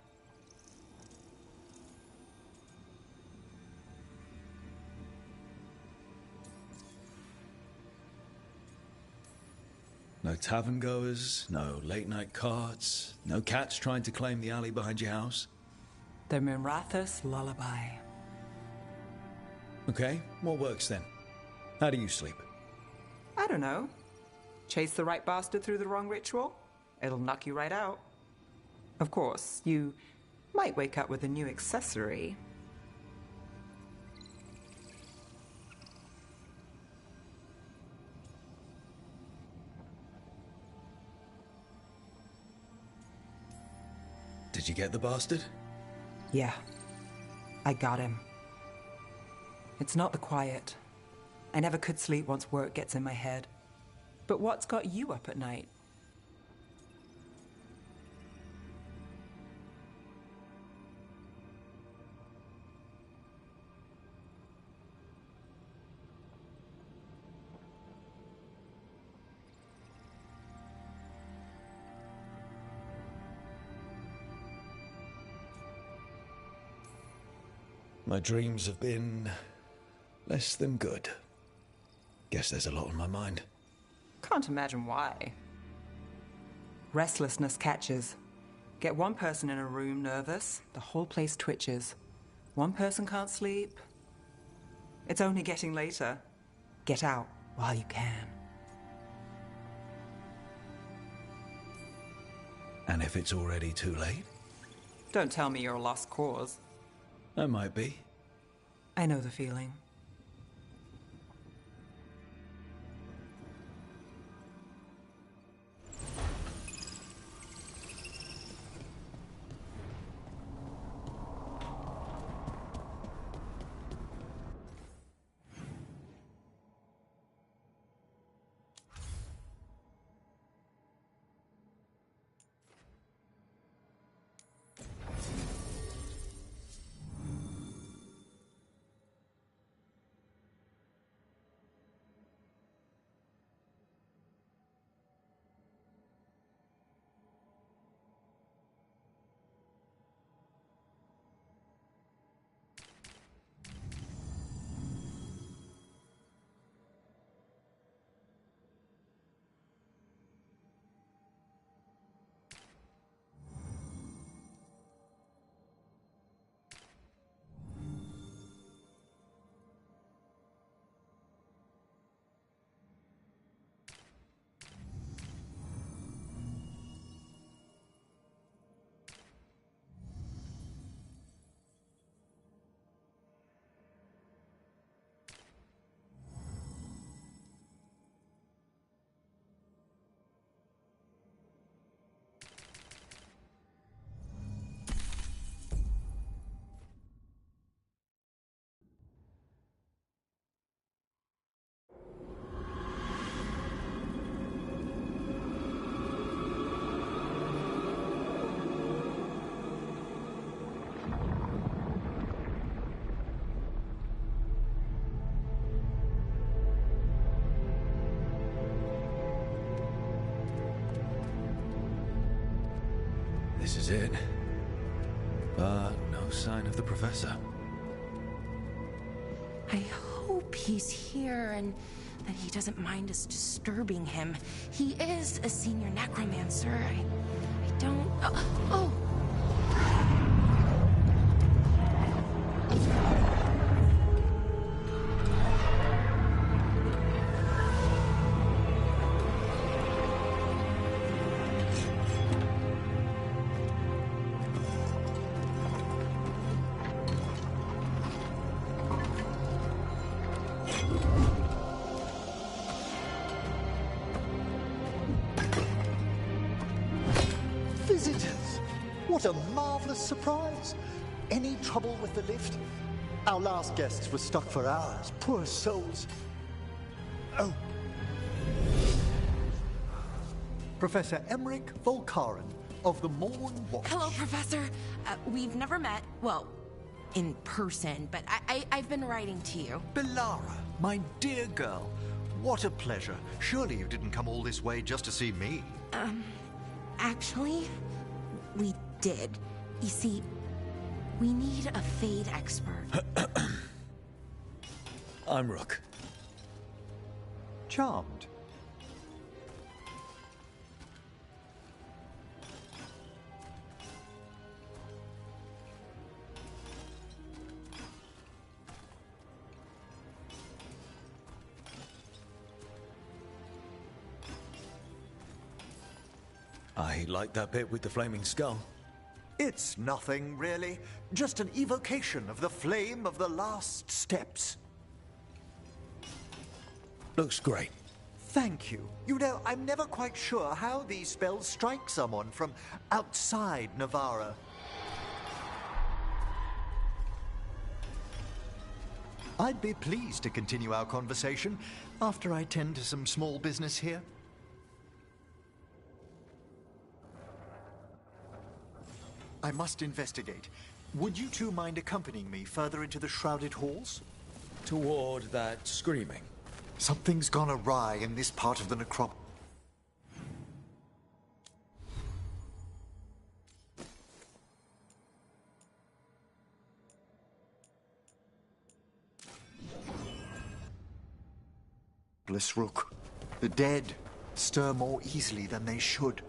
C: No tavern goers, no late night cards, no cats trying to claim the alley behind your house.
D: The Minrathous lullaby.
C: Okay, what works then? How do you sleep?
D: I don't know. Chase the right bastard through the wrong ritual? It'll knock you right out. Of course, you might wake up with a new accessory.
C: Did you get the bastard?
D: Yeah, I got him. It's not the quiet. I never could sleep once work gets in my head. But what's got you up at night?
C: My dreams have been less than good. Guess there's a lot on my mind.
D: Can't imagine why. Restlessness catches. Get one person in a room nervous, the whole place twitches. One person can't sleep. It's only getting later. Get out while you can.
C: And if it's already too late?
D: Don't tell me you're a lost cause.
C: I might be.
D: I know the feeling.
C: is it. But no sign of the professor.
H: I hope he's here and that he doesn't mind us disturbing him. He is a senior necromancer. I don't... Oh!
M: Visitors! What a marvelous surprise! Any trouble with the lift? Our last guests were stuck for hours. Poor souls. Oh. Professor Emmerich Volkaren of the Morn Watch.
H: Hello, Professor. We've never met, well, in person, but I've been writing to you.
M: Belara, my dear girl. What a pleasure. Surely you didn't come all this way just to see me.
H: Actually, we did. You see, we need a Fade expert.
C: I'm Rook.
M: Charmed.
C: I like that bit with the flaming skull.
M: It's nothing, really. Just an evocation of the flame of the last steps.
C: Looks great.
M: Thank you. You know, I'm never quite sure how these spells strike someone from outside Navarra. I'd be pleased to continue our conversation after I tend to some small business here. I must investigate. Would you two mind accompanying me further into the shrouded halls?
C: Toward that screaming.
M: Something's gone awry in this part of the necropolis. Rook. The dead stir more easily than they should.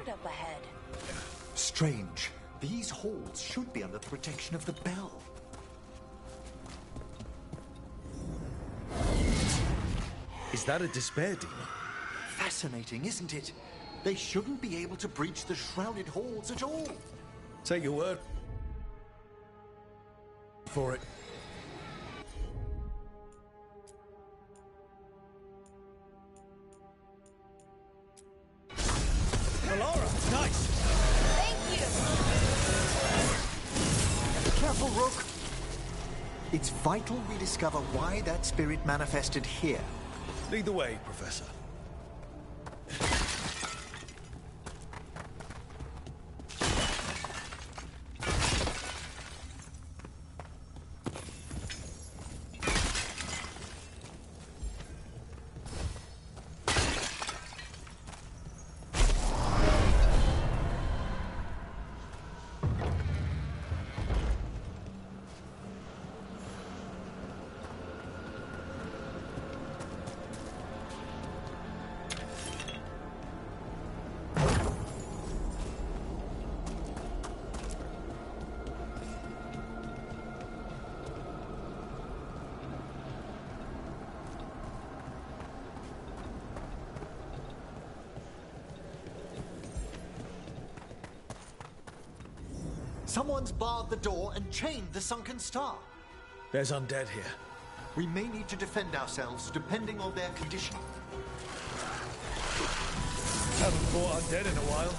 H: Up ahead.
M: Strange. These halls should be under the protection of the bell.
C: Is that a despair demon?
M: Fascinating, isn't it? They shouldn't be able to breach the shrouded halls at all.
C: Take your word for it. Belara, nice.
H: Thank you.
M: Careful, Rook. It's vital we discover why that spirit manifested here.
C: Lead the way, Professor.
M: Someone's barred the door and chained the sunken star.
C: There's undead here.
M: We may need to defend ourselves depending on their condition.
C: Haven't fought undead in a while.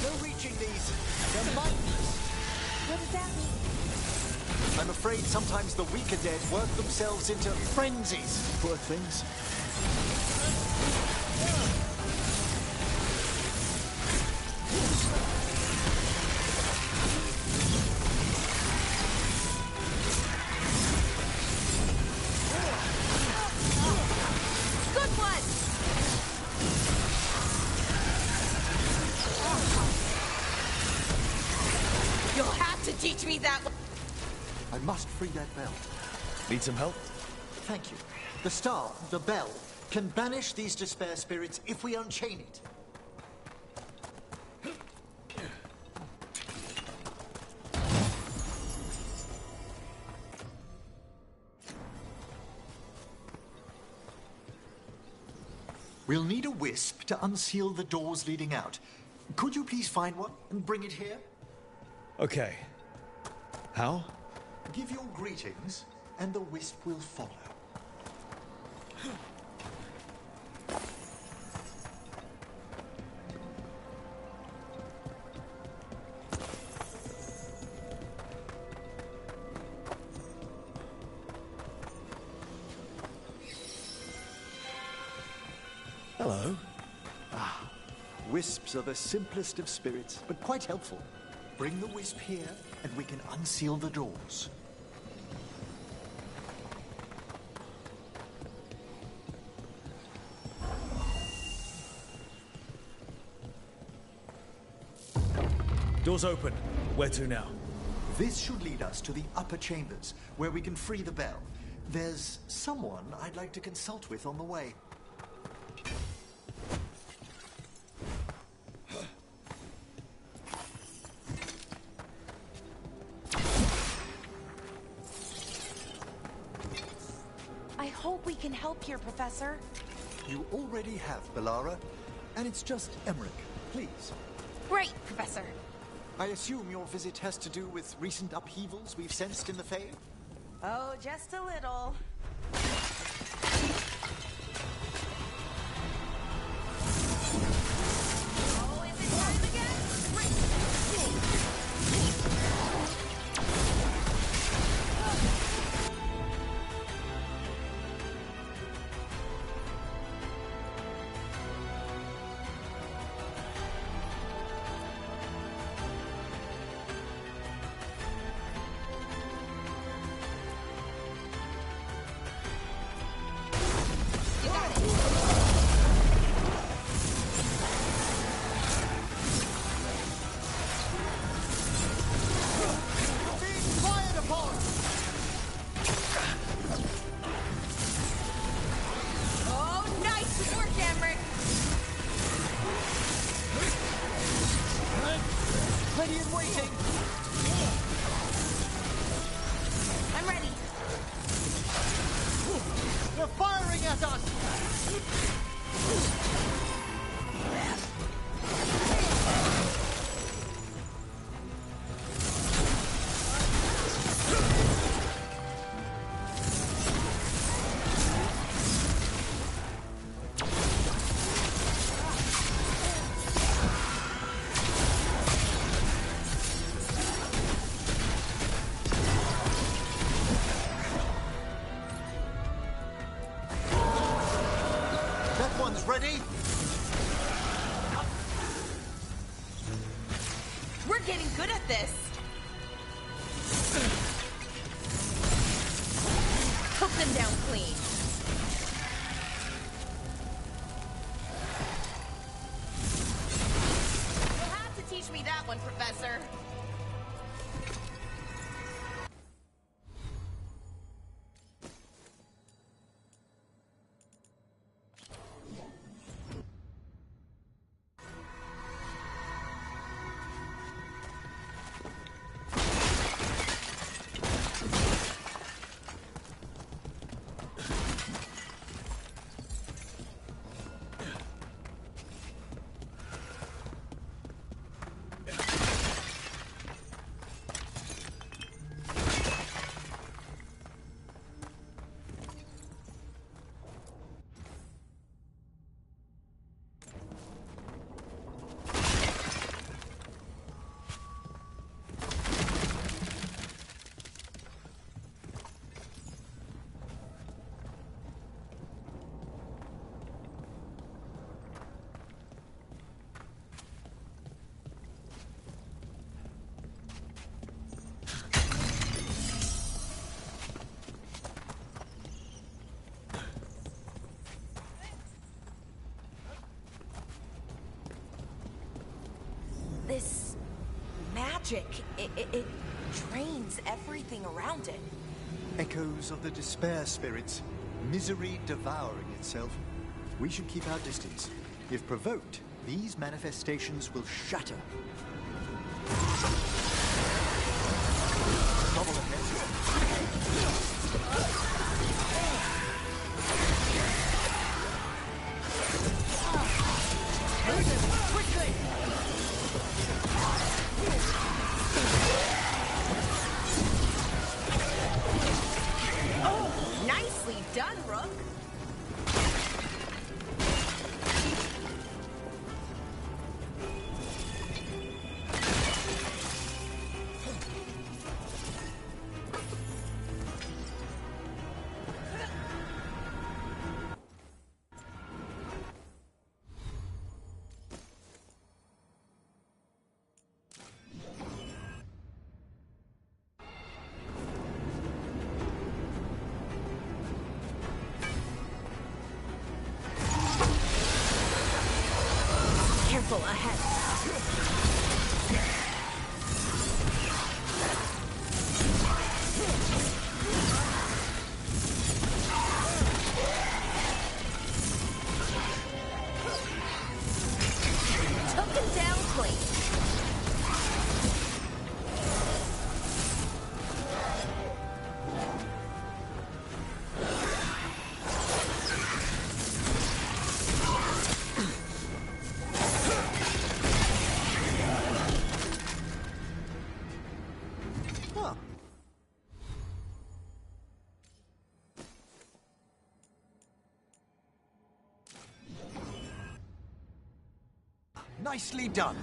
M: No reaching these. They're mindless.
H: What does that mean?
M: I'm afraid sometimes the weaker dead work themselves into frenzies. Poor things.
H: Good one! You'll have to teach me that one.
M: I must free that bell.
C: Need some help?
M: Thank you. The star, the bell, can banish these despair spirits if we unchain it. We'll need a wisp to unseal the doors leading out. Could you please find one and bring it here?
C: Okay. How?
M: Give your greetings, and the wisp will follow.
C: Hello.
M: Wisps are the simplest of spirits, but quite helpful. Bring the wisp here, and we can unseal the doors.
C: Doors open. Where to now?
M: This should lead us to the upper chambers, where we can free the bell. There's someone I'd like to consult with on the way.
H: I hope we can help here, Professor.
M: You already have, Bellara, and it's just Emmerich. Please.
H: Great, Professor.
M: I assume your visit has to do with recent upheavals we've sensed in the Fae?
H: Oh, just a little. Oh, is it time again? Oh, nice work, Emmerich!
M: Ready and waiting!
H: I'm ready.
M: They're firing at us! That one's ready!
H: We're getting good at this. Cut them down clean. You'll have to teach me that one, Professor. magic. It drains everything around it.
M: Echoes of the despair spirits, misery devouring itself. We should keep our distance. If provoked, these manifestations will shatter. Trouble ahead.
H: Quickly! Oh, nicely done, Rook. Careful ahead. Took him down clean.
M: Nicely done.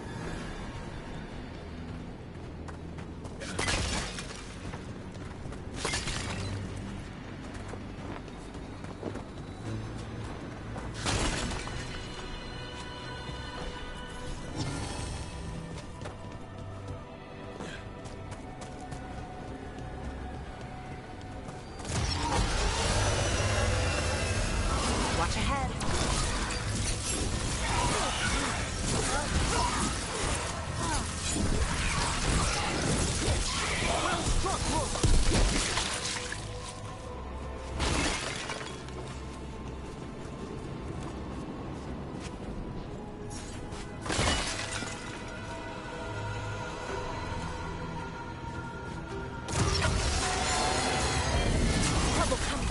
H: Watch ahead. Trouble coming.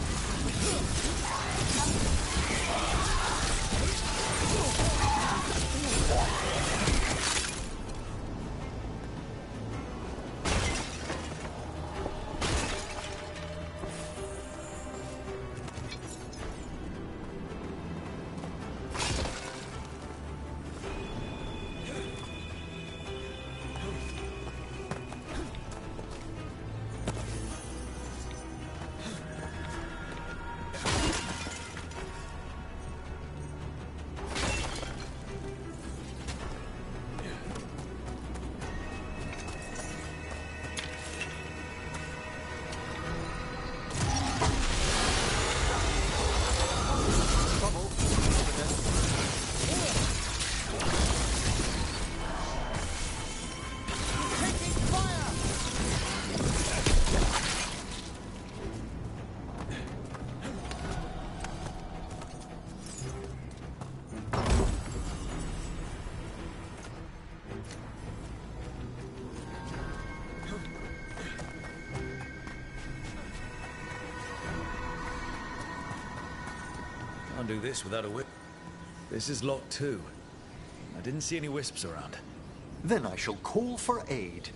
C: Can't do this without a whip. This is Lot 2. I didn't see any wisps around.
M: Then I shall call for aid.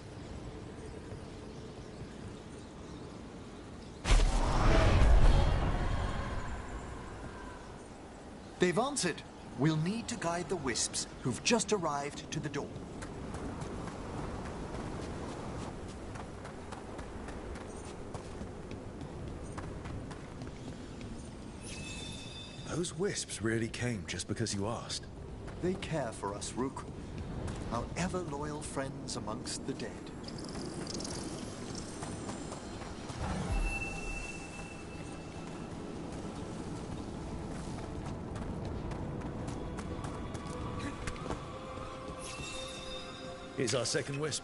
M: They've answered. We'll need to guide the wisps who've just arrived to the door.
C: Those wisps really came just because you asked.
M: They care for us, Rook. Our ever-loyal friends amongst the dead.
C: Here's our second wisp.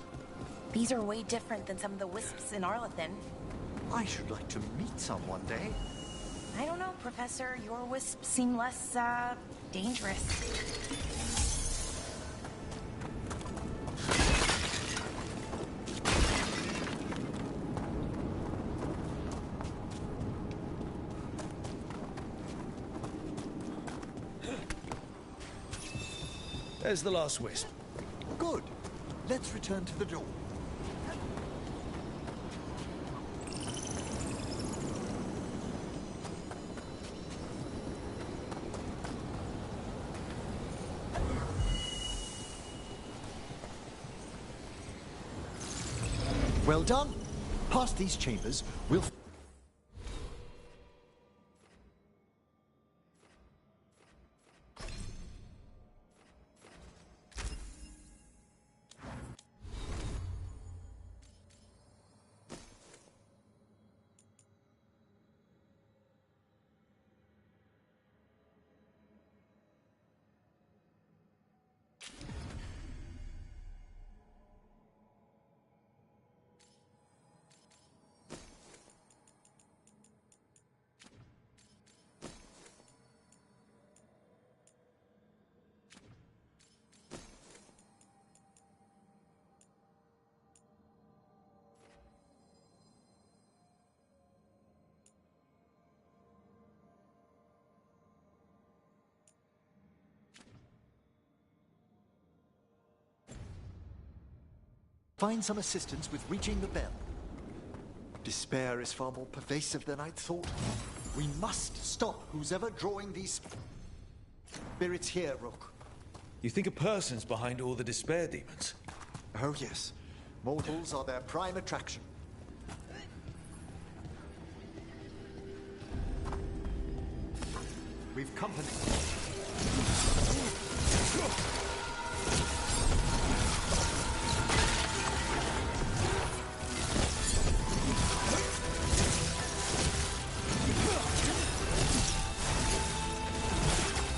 H: These are way different than some of the wisps in Arlethan.
M: I should like to meet some one day.
H: I don't know, Professor. Your wisps seem less, dangerous.
C: There's the last wisp.
M: Good. Let's return to the door. Well done. Past these chambers, we'll... Find some assistance with reaching the bell. Despair is far more pervasive than I'd thought. We must stop who's ever drawing these spirits here, Rook.
C: You think a person's behind all the despair demons?
M: Oh, yes. Mortals are their prime attraction. We've company.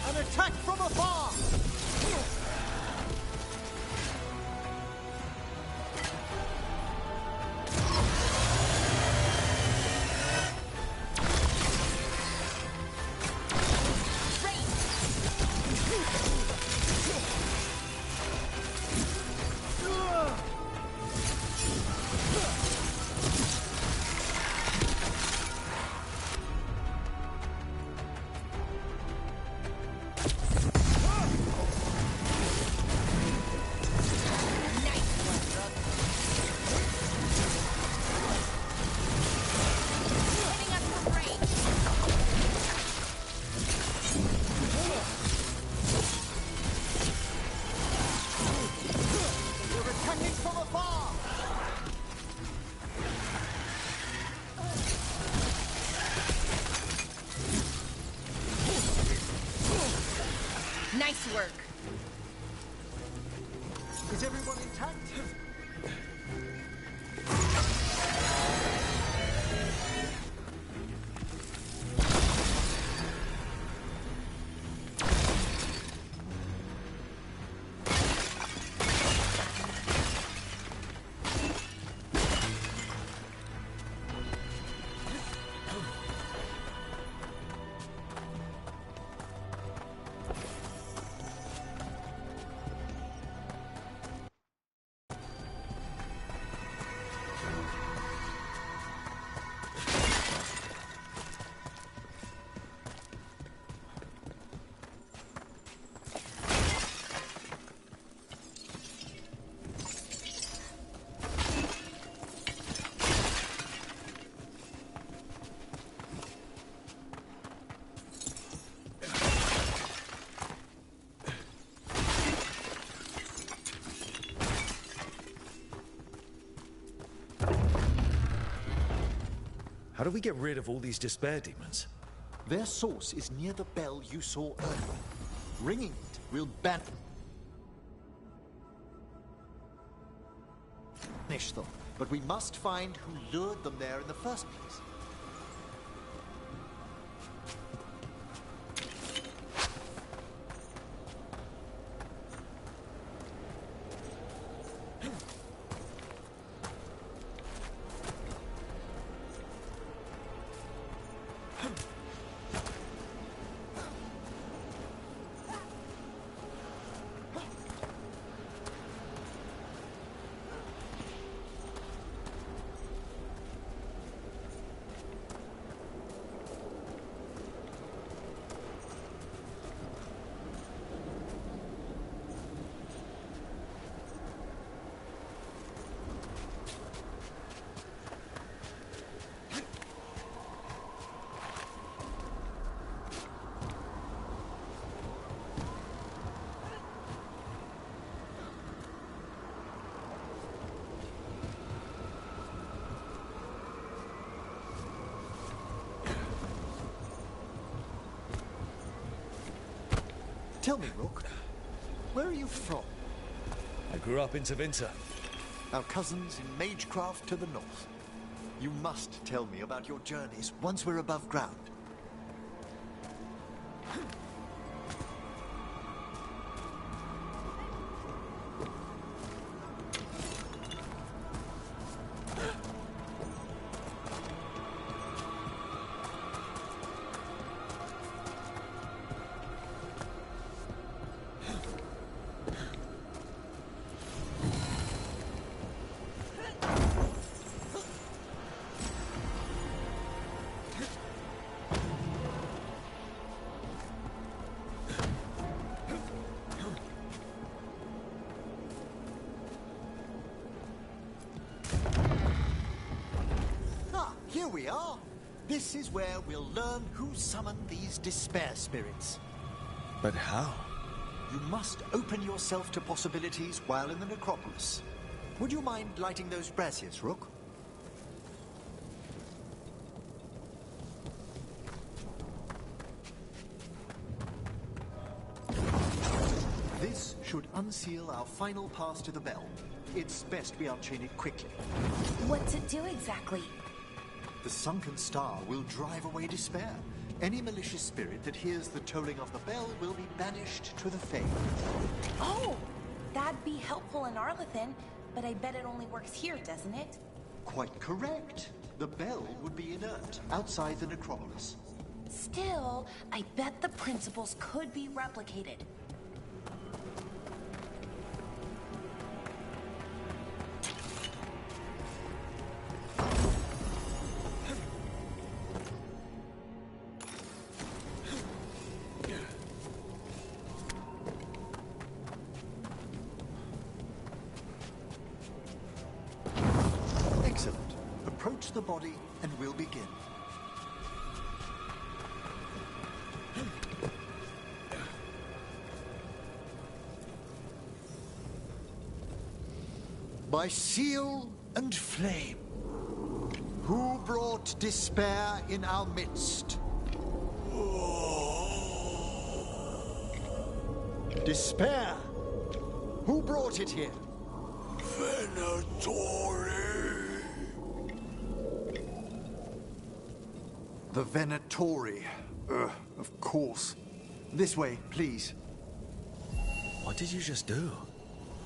M: An attack from afar!
H: Nice work.
M: Is everyone intact?
C: How do we get rid of all these despair demons?
M: Their source is near the bell you saw earlier. Ringing it will banish them, but we must find who lured them there in the first place. Tell me, Rook, where are you from?
C: I grew up in Tevinter.
M: Our cousins in Magecraft to the north. You must tell me about your journeys once we're above ground. Here we are. This is where we'll learn who summoned these despair spirits.
C: But how?
M: You must open yourself to possibilities while in the necropolis. Would you mind lighting those braziers, Rook? This should unseal our final pass to the bell. It's best we unchain it quickly.
H: What's it do exactly?
M: The sunken star will drive away despair. Any malicious spirit that hears the tolling of the bell will be banished to the Fae.
H: Oh, that'd be helpful in Arlethan, but I bet it only works here, doesn't it?
M: Quite correct. The bell would be inert, outside the necropolis.
H: Still, I bet the principles could be replicated.
M: Excellent. Approach the body and we'll begin. By seal and flame, who brought despair in our midst? Despair? Who brought it here?
F: Venatori!
M: The Venatori. Of course. This way, please.
C: What did you just do?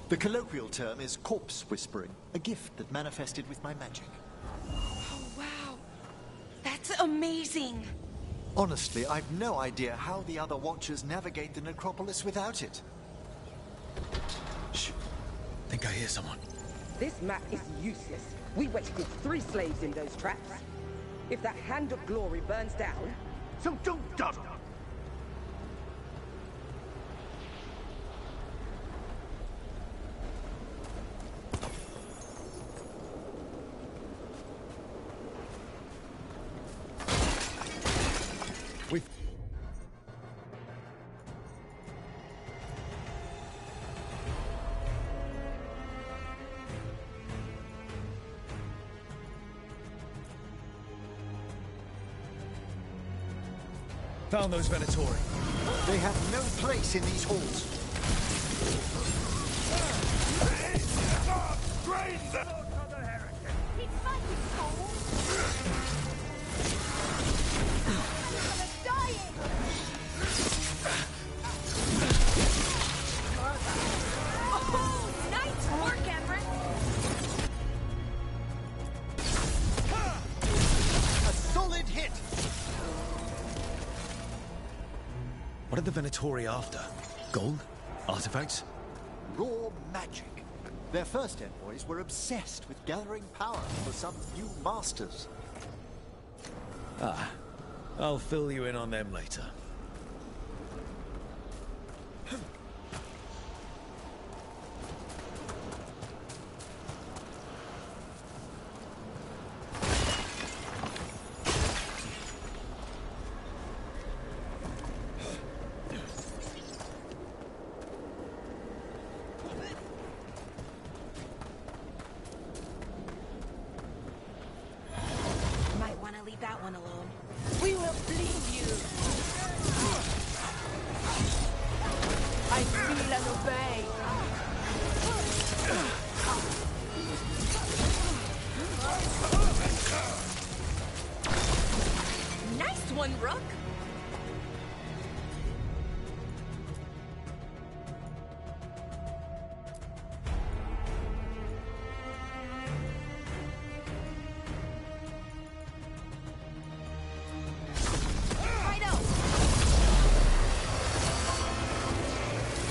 M: The colloquial term is corpse whispering, a gift that manifested with my magic.
H: Oh, wow. That's amazing.
M: Honestly, I've no idea how the other Watchers navigate the necropolis without it.
C: Shh. Think I hear someone.
N: This map is useless. We wasted 3 slaves in those traps. If that Hand of Glory burns down, so don't dawdle.
C: Found those Venatori.
M: They have no place in these halls.
F: Drain them!
O: It's fighting, Cole! I'm dying!
H: Oh, nice work, Everett!
M: A solid hit!
C: What are the Venatori after? Gold? Artifacts?
M: Raw magic. Their first envoys were obsessed with gathering power for some new masters.
C: Ah, I'll fill you in on them later.
H: Might want to leave that one alone. We will bleed you!
J: one, Rook?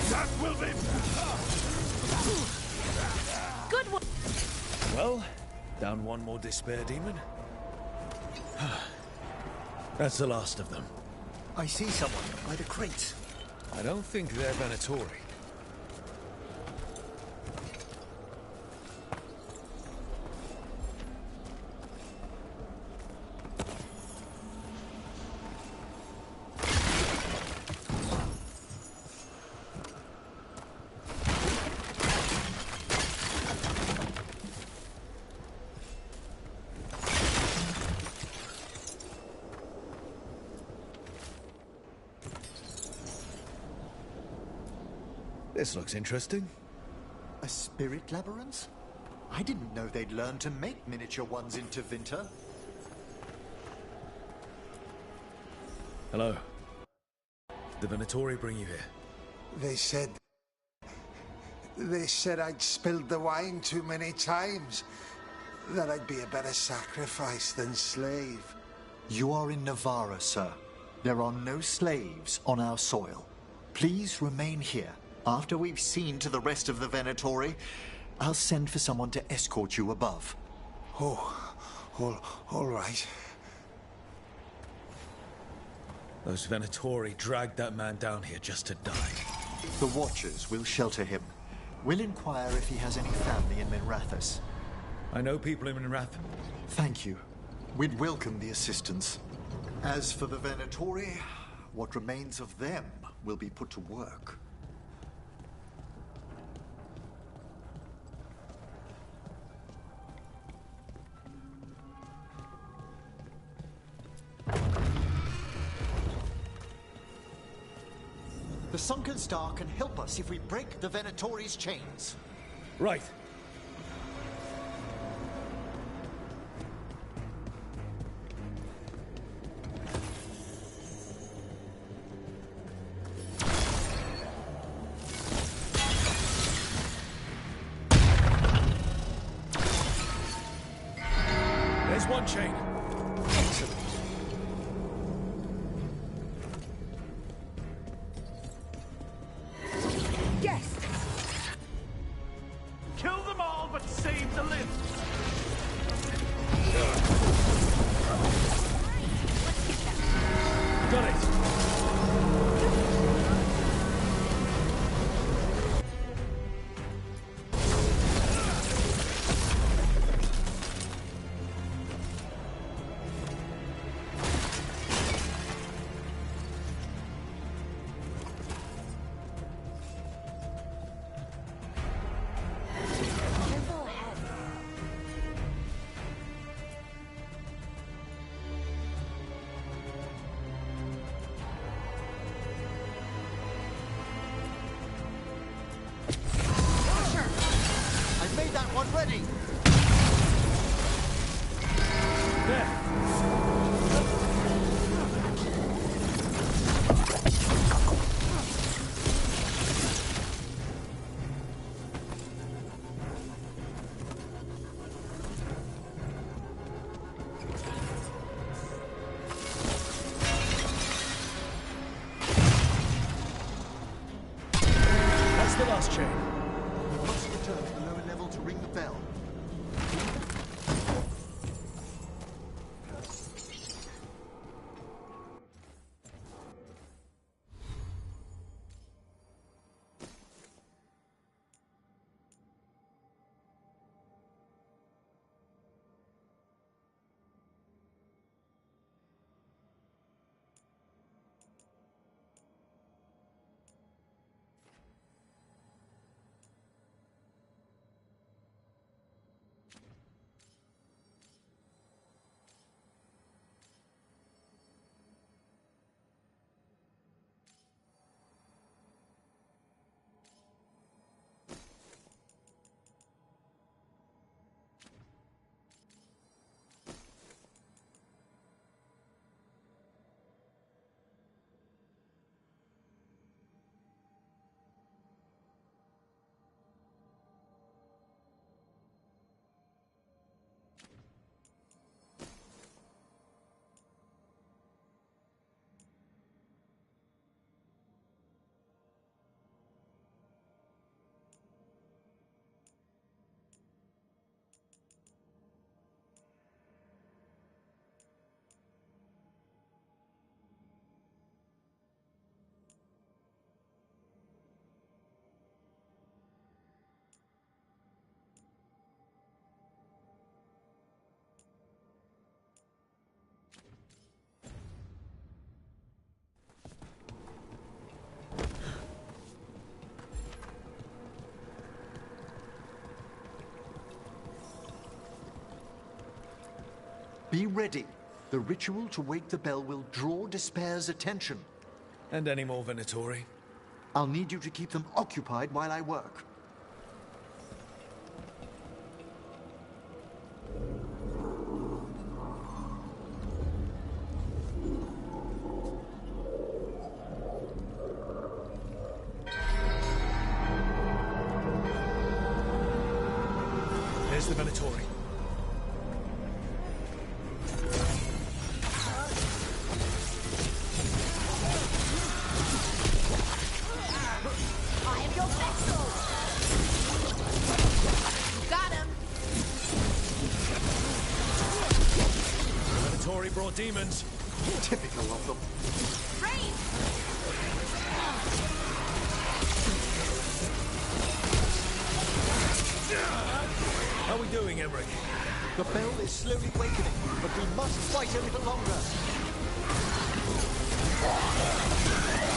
F: That will be...
J: Good one.
C: Well, down one more despair demon. That's the last of them.
M: I see someone by the crates.
C: I don't think they're Venatori. This looks interesting.
M: A spirit labyrinth? I didn't know they'd learned to make miniature ones in Tevinter.
C: Hello. Did the Venatori bring you here?
P: They said I'd spilled the wine too many times. That I'd be a better sacrifice than slave.
M: You are in Navarra, sir. There are no slaves on our soil. Please remain here. After we've seen to the rest of the Venatori, I'll send for someone to escort you above.
P: Oh, all right.
C: Those Venatori dragged that man down here just to die.
M: The Watchers will shelter him. We'll inquire if he has any family in Minrathous.
C: I know people in Minrath.
M: Thank you. We'd welcome the assistance. As for the Venatori, what remains of them will be put to work. The Sunken Star can help us if we break the Venatori's chains.
C: Right. There's one chain.
M: Excellent.
N: Yes!
F: Kill them all, but save the limbs!
C: Got it.
H: Careful ahead.
M: I've made that one ready.
C: That's the last chain.
M: We must return to the lower level to ring the bell. Be ready. The ritual to wake the bell will draw Despair's attention.
C: And any more Venatori?
M: I'll need you to keep them occupied while I work.
C: There's the Venatori.
O: I am your vessel! Got him!
C: Venatori brought demons.
M: Typical of them.
O: Rain!
C: How are we doing, Emmerich?
M: The bell is slowly wakening, but we must fight a little longer.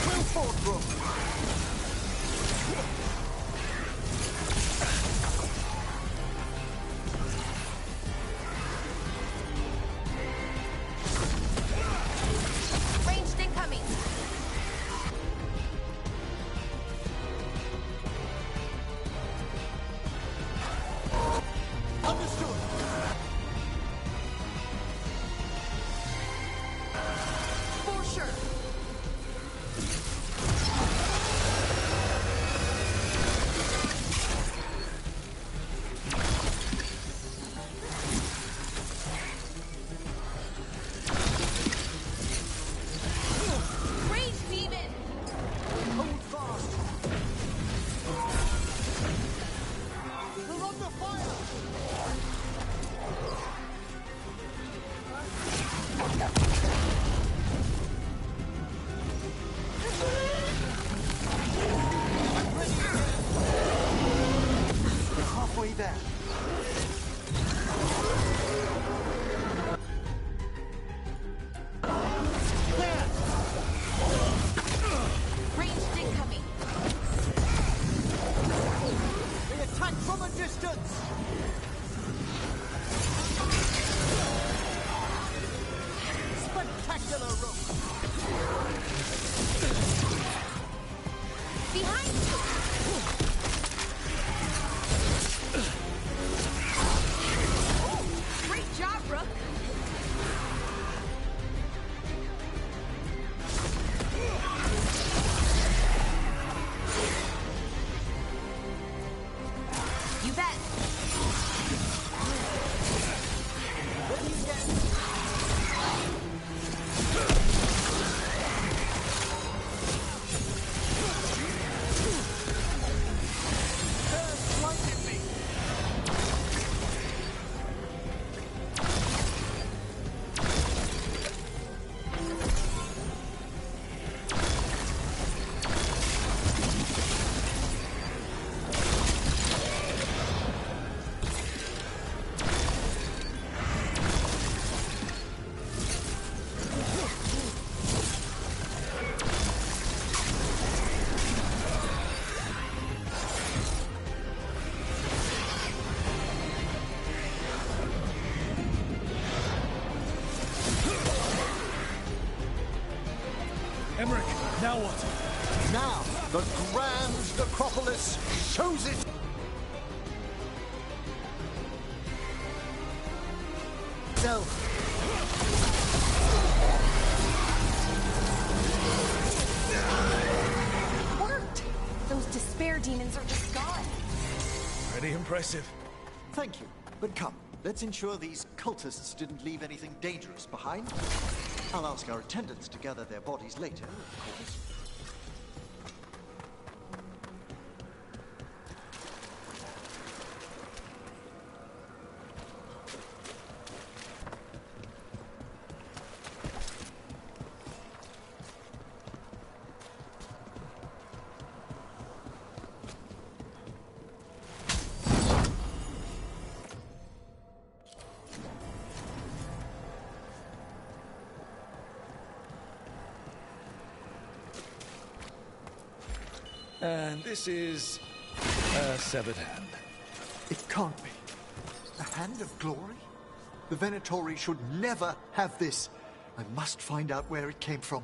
M: Will forth, Rook!
O: Ranged incoming!
M: Understood!
O: For sure! Rage demon!
M: Hold fast! We're under fire! We're halfway there.
O: Ranged incoming!
M: They attack from a distance! Spectacular rook!
O: Behind you! Great job, Rook! You bet!
M: Ready again! They're slighting me!
C: Emmerich, now what?
M: Now, the Grand Necropolis shows it! So,
O: Worked! Those despair demons are just gone.
C: Pretty impressive.
M: thank you. But come, let's ensure these cultists didn't leave anything dangerous behind. I'll ask our attendants to gather their bodies later, of course.
C: And this is a severed hand.
M: It can't be. A hand of glory? The Venatori should never have this. I must find out where it came from.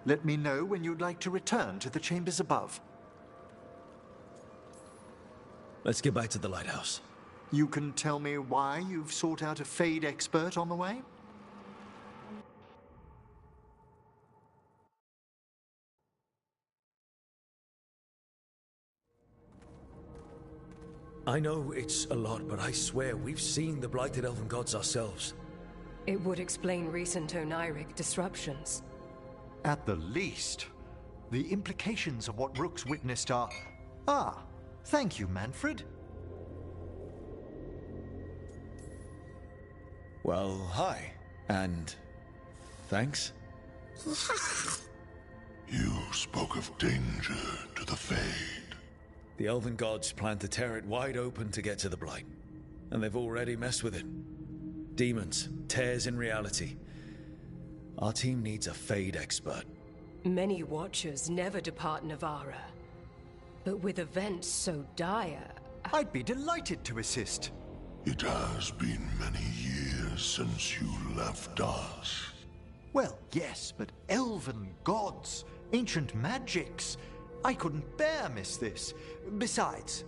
M: Let me know when you'd like to return to the chambers above.
C: Let's get back to the lighthouse.
M: You can tell me why you've sought out a Fade expert on the way?
C: I know it's a lot, but I swear we've seen the blighted elven gods ourselves.
I: It would explain recent Oniric disruptions.
M: At the least. The implications of what Rook's witnessed are... Ah, thank you, Manfred.
C: Well, hi. And... thanks?
Q: You spoke of danger to the Fade.
C: The elven gods plan to tear it wide open to get to the Blight. And they've already messed with it. Demons, tears in reality. Our team needs a Fade expert.
I: Many Watchers never depart Navara. But with events so dire...
M: I'd be delighted to assist.
Q: It has been many years since you left us.
M: Well, yes, but elven gods, ancient magics. I couldn't bear miss this. Besides,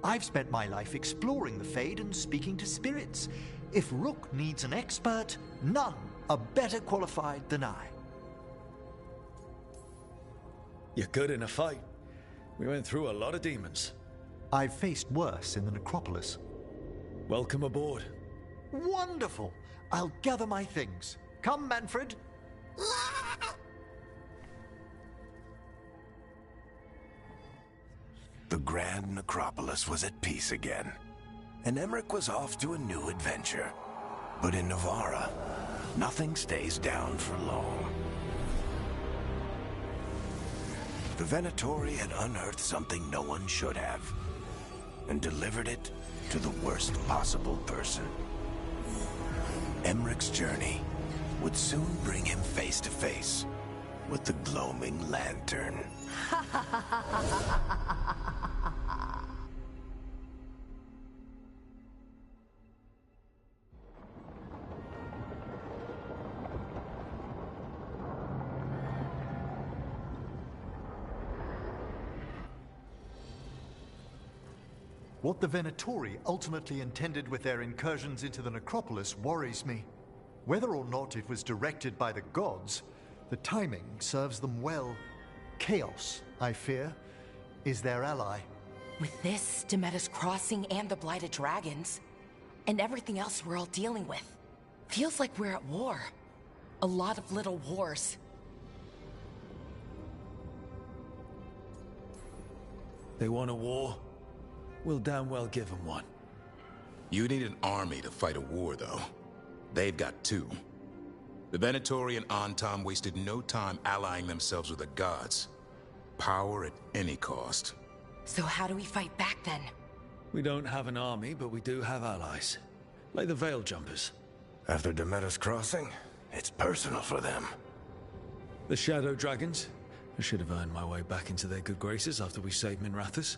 M: I've spent my life exploring the Fade and speaking to spirits. If Rook needs an expert, none are better qualified than I.
C: You're good in a fight. We went through a lot of demons.
M: I've faced worse in the necropolis.
C: Welcome aboard.
M: Wonderful! I'll gather my things. Come, Manfred.
F: The Grand Necropolis was at peace again, and Emmerich was off to a new adventure. But in Navara, nothing stays down for long. The Venatori had unearthed something no one should have, and delivered it to the worst possible person. Emmerich's journey would soon bring him face to face with the gloaming lantern.
M: What the Venatori ultimately intended with their incursions into the necropolis worries me. Whether or not it was directed by the gods, the timing serves them well. Chaos, I fear, is their ally.
H: With this, Demeter's Crossing and the Blighted Dragons, and everything else we're all dealing with, feels like we're at war. A lot of little wars.
C: They want a war? We'll damn well give them one.
E: You need an army to fight a war, though. They've got two. The Venatori and Antam wasted no time allying themselves with the gods. Power at any cost.
H: So how do we fight back then?
C: We don't have an army, but we do have allies. Like the Veil Jumpers.
F: After Demeter's Crossing, it's personal for them.
C: The Shadow Dragons? I should have earned my way back into their good graces after we saved Minrathous.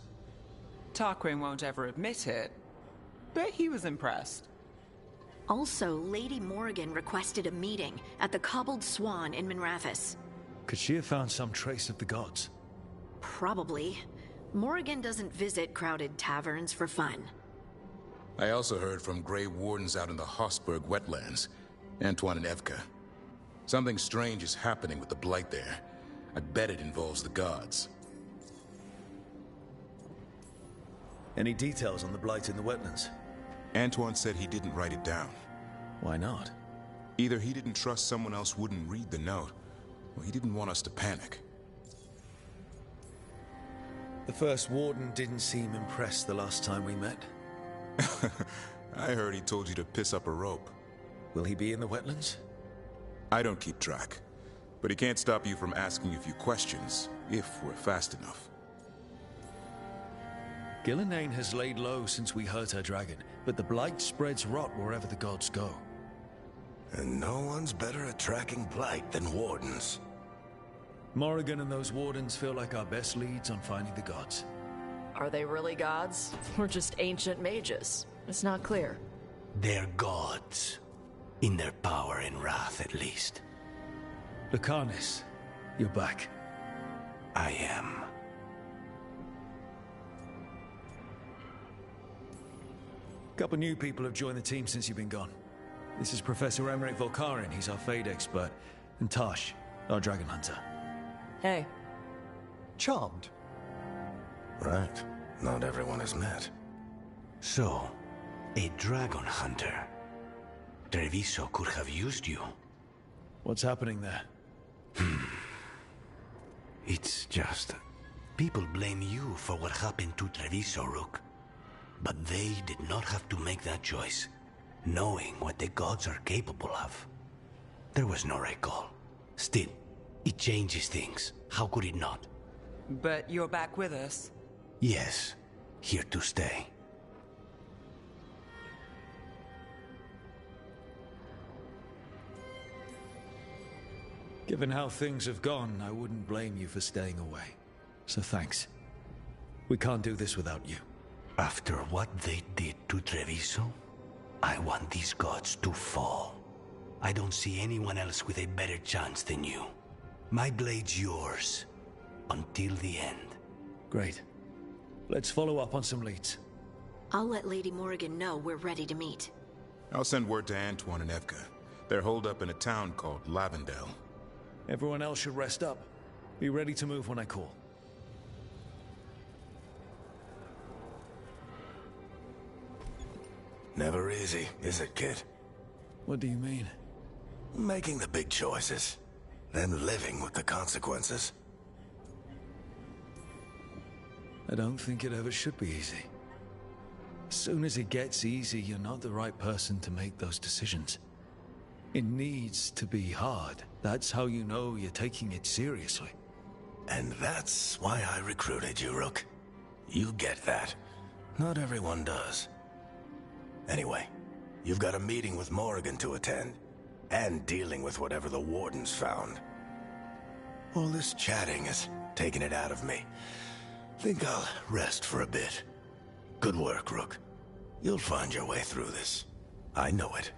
D: Tarquin won't ever admit it, but he was impressed.
G: Also, Lady Morrigan requested a meeting at the Cobbled Swan in Minrathous.
C: Could she have found some trace of the gods?
G: Probably. Morrigan doesn't visit crowded taverns for fun.
E: I also heard from Grey Wardens out in the Hossberg wetlands, Antoine and Evka. Something strange is happening with the Blight there. I bet it involves the gods.
C: Any details on the Blight in the wetlands?
E: Antoine said he didn't write it down.
C: Why not?
E: Either he didn't trust someone else wouldn't read the note, or he didn't want us to panic.
C: The first Warden didn't seem impressed the last time we met.
E: I heard he told you to piss up a rope.
C: Will he be in the wetlands?
E: I don't keep track, but he can't stop you from asking a few questions, if we're fast enough.
C: Gillenane has laid low since we hurt her dragon, but the Blight spreads rot wherever the gods go.
F: And no one's better at tracking Blight than Wardens.
C: Morrigan and those Wardens feel like our best leads on finding the gods.
J: Are they really gods? Or just ancient mages? It's not clear.
F: They're gods. In their power and wrath, at least.
C: Lucanus, you're back.
F: I am.
C: Couple new people have joined the team since you've been gone. This is Professor Emmerich Volkarin, he's our Fade expert, and Tosh, our Dragon Hunter.
J: Hey.
M: Charmed.
F: Right. Not everyone has met. So, a Dragon Hunter. Treviso could have used you.
C: What's happening there?
F: It's just... people blame you for what happened to Treviso, Rook. But they did not have to make that choice, knowing what the gods are capable of. There was no recall. Still, it changes things. How could it not?
D: But you're back with us?
F: Yes, here to stay.
C: Given how things have gone, I wouldn't blame you for staying away. So thanks. We can't do this without you.
F: After what they did to Treviso, I want these gods to fall. I don't see anyone else with a better chance than you. My blade's yours. Until the end.
C: Great. Let's follow up on some leads.
G: I'll let Lady Morrigan know we're ready to meet.
E: I'll send word to Antoine and Evka. They're holed up in a town called Lavendel.
C: Everyone else should rest up. Be ready to move when I call.
F: Never easy, is it, kid?
C: What do you mean?
F: Making the big choices, then living with the consequences.
C: I don't think it ever should be easy. As soon as it gets easy, you're not the right person to make those decisions. It needs to be hard. That's how you know you're taking it seriously.
F: And that's why I recruited you, Rook. You get that. Not everyone does. Anyway, you've got a meeting with Morrigan to attend, and dealing with whatever the Wardens found. All this chatting is taking it out of me. Think I'll rest for a bit. Good work, Rook. You'll find your way through this. I know it.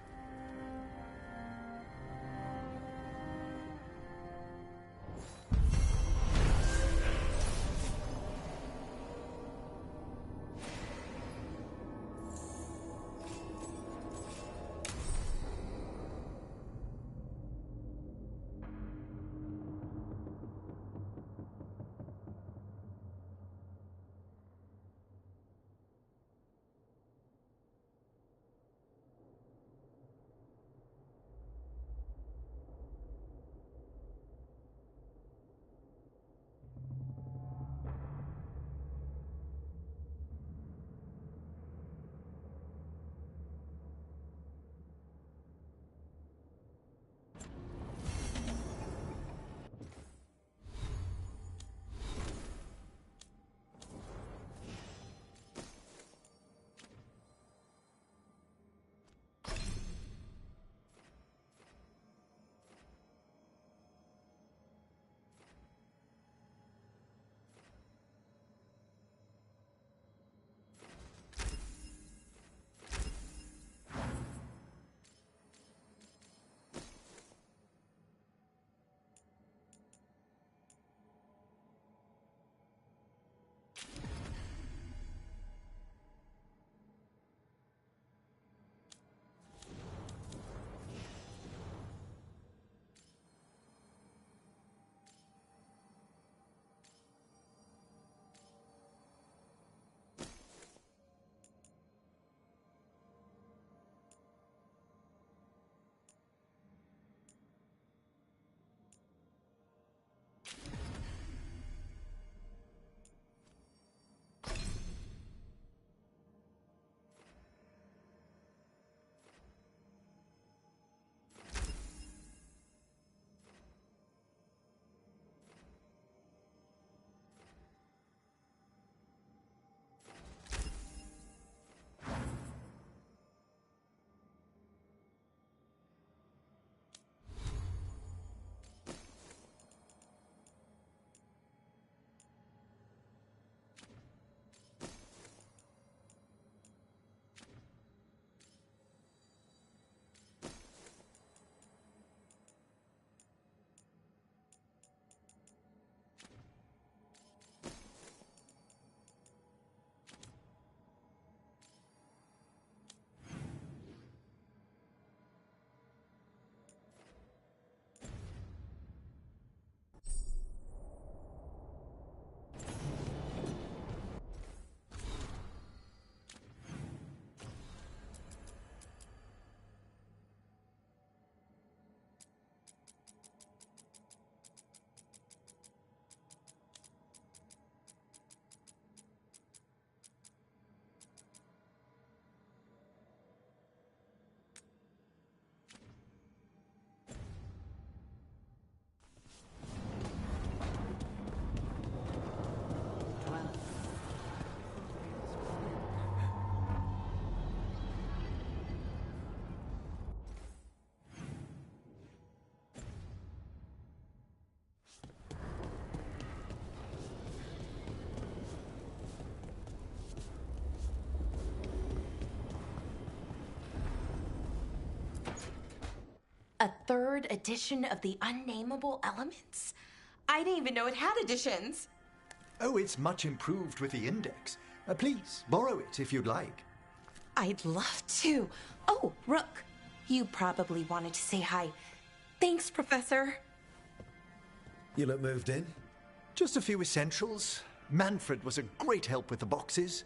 H: A third edition of the Unnameable Elements? I didn't even know it had editions.
M: Oh, it's much improved with the index. Please, borrow it if you'd like.
H: I'd love to. Oh, Rook, you probably wanted to say hi. Thanks, Professor.
C: You look moved in?
M: Just a few essentials. Manfred was a great help with the boxes.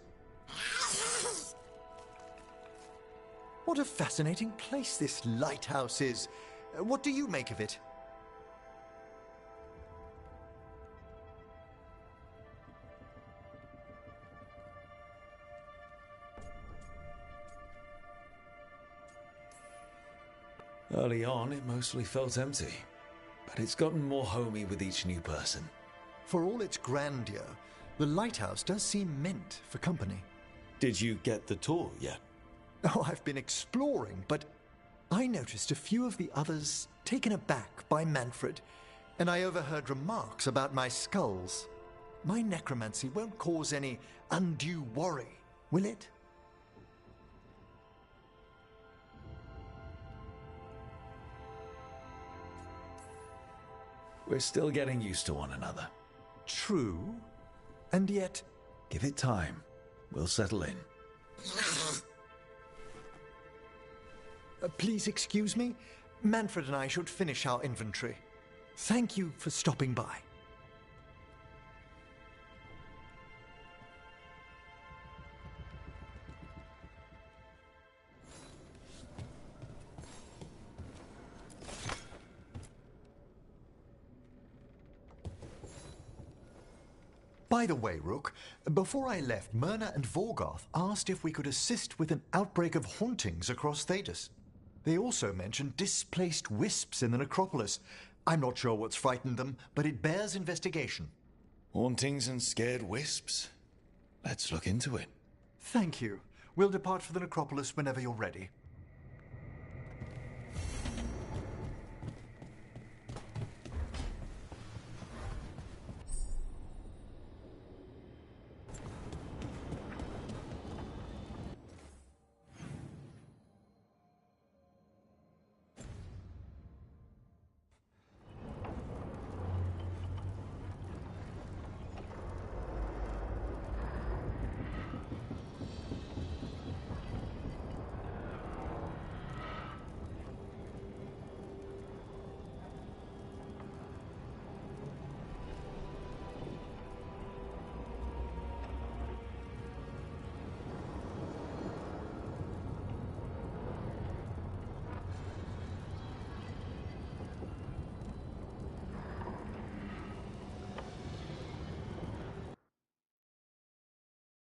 M: What a fascinating place this lighthouse is. What do you make of it?
C: Early on, it mostly felt empty. But it's gotten more homey with each new person.
M: For all its grandeur, the lighthouse does seem meant for company.
C: Did you get the tour yet?
M: Oh, I've been exploring, but I noticed a few of the others taken aback by Manfred, and I overheard remarks about my skulls. My necromancy won't cause any undue worry, will it?
C: We're still getting used to one another.
M: True, and yet...
C: Give it time. We'll settle in.
M: Please excuse me. Manfred and I should finish our inventory. Thank you for stopping by. By the way, Rook, before I left, Myrna and Veilguard asked if we could assist with an outbreak of hauntings across Thedas. They also mentioned displaced wisps in the necropolis. I'm not sure what's frightened them, but it bears investigation.
C: Hauntings and scared wisps? Let's look into it.
M: Thank you. We'll depart for the necropolis whenever you're ready.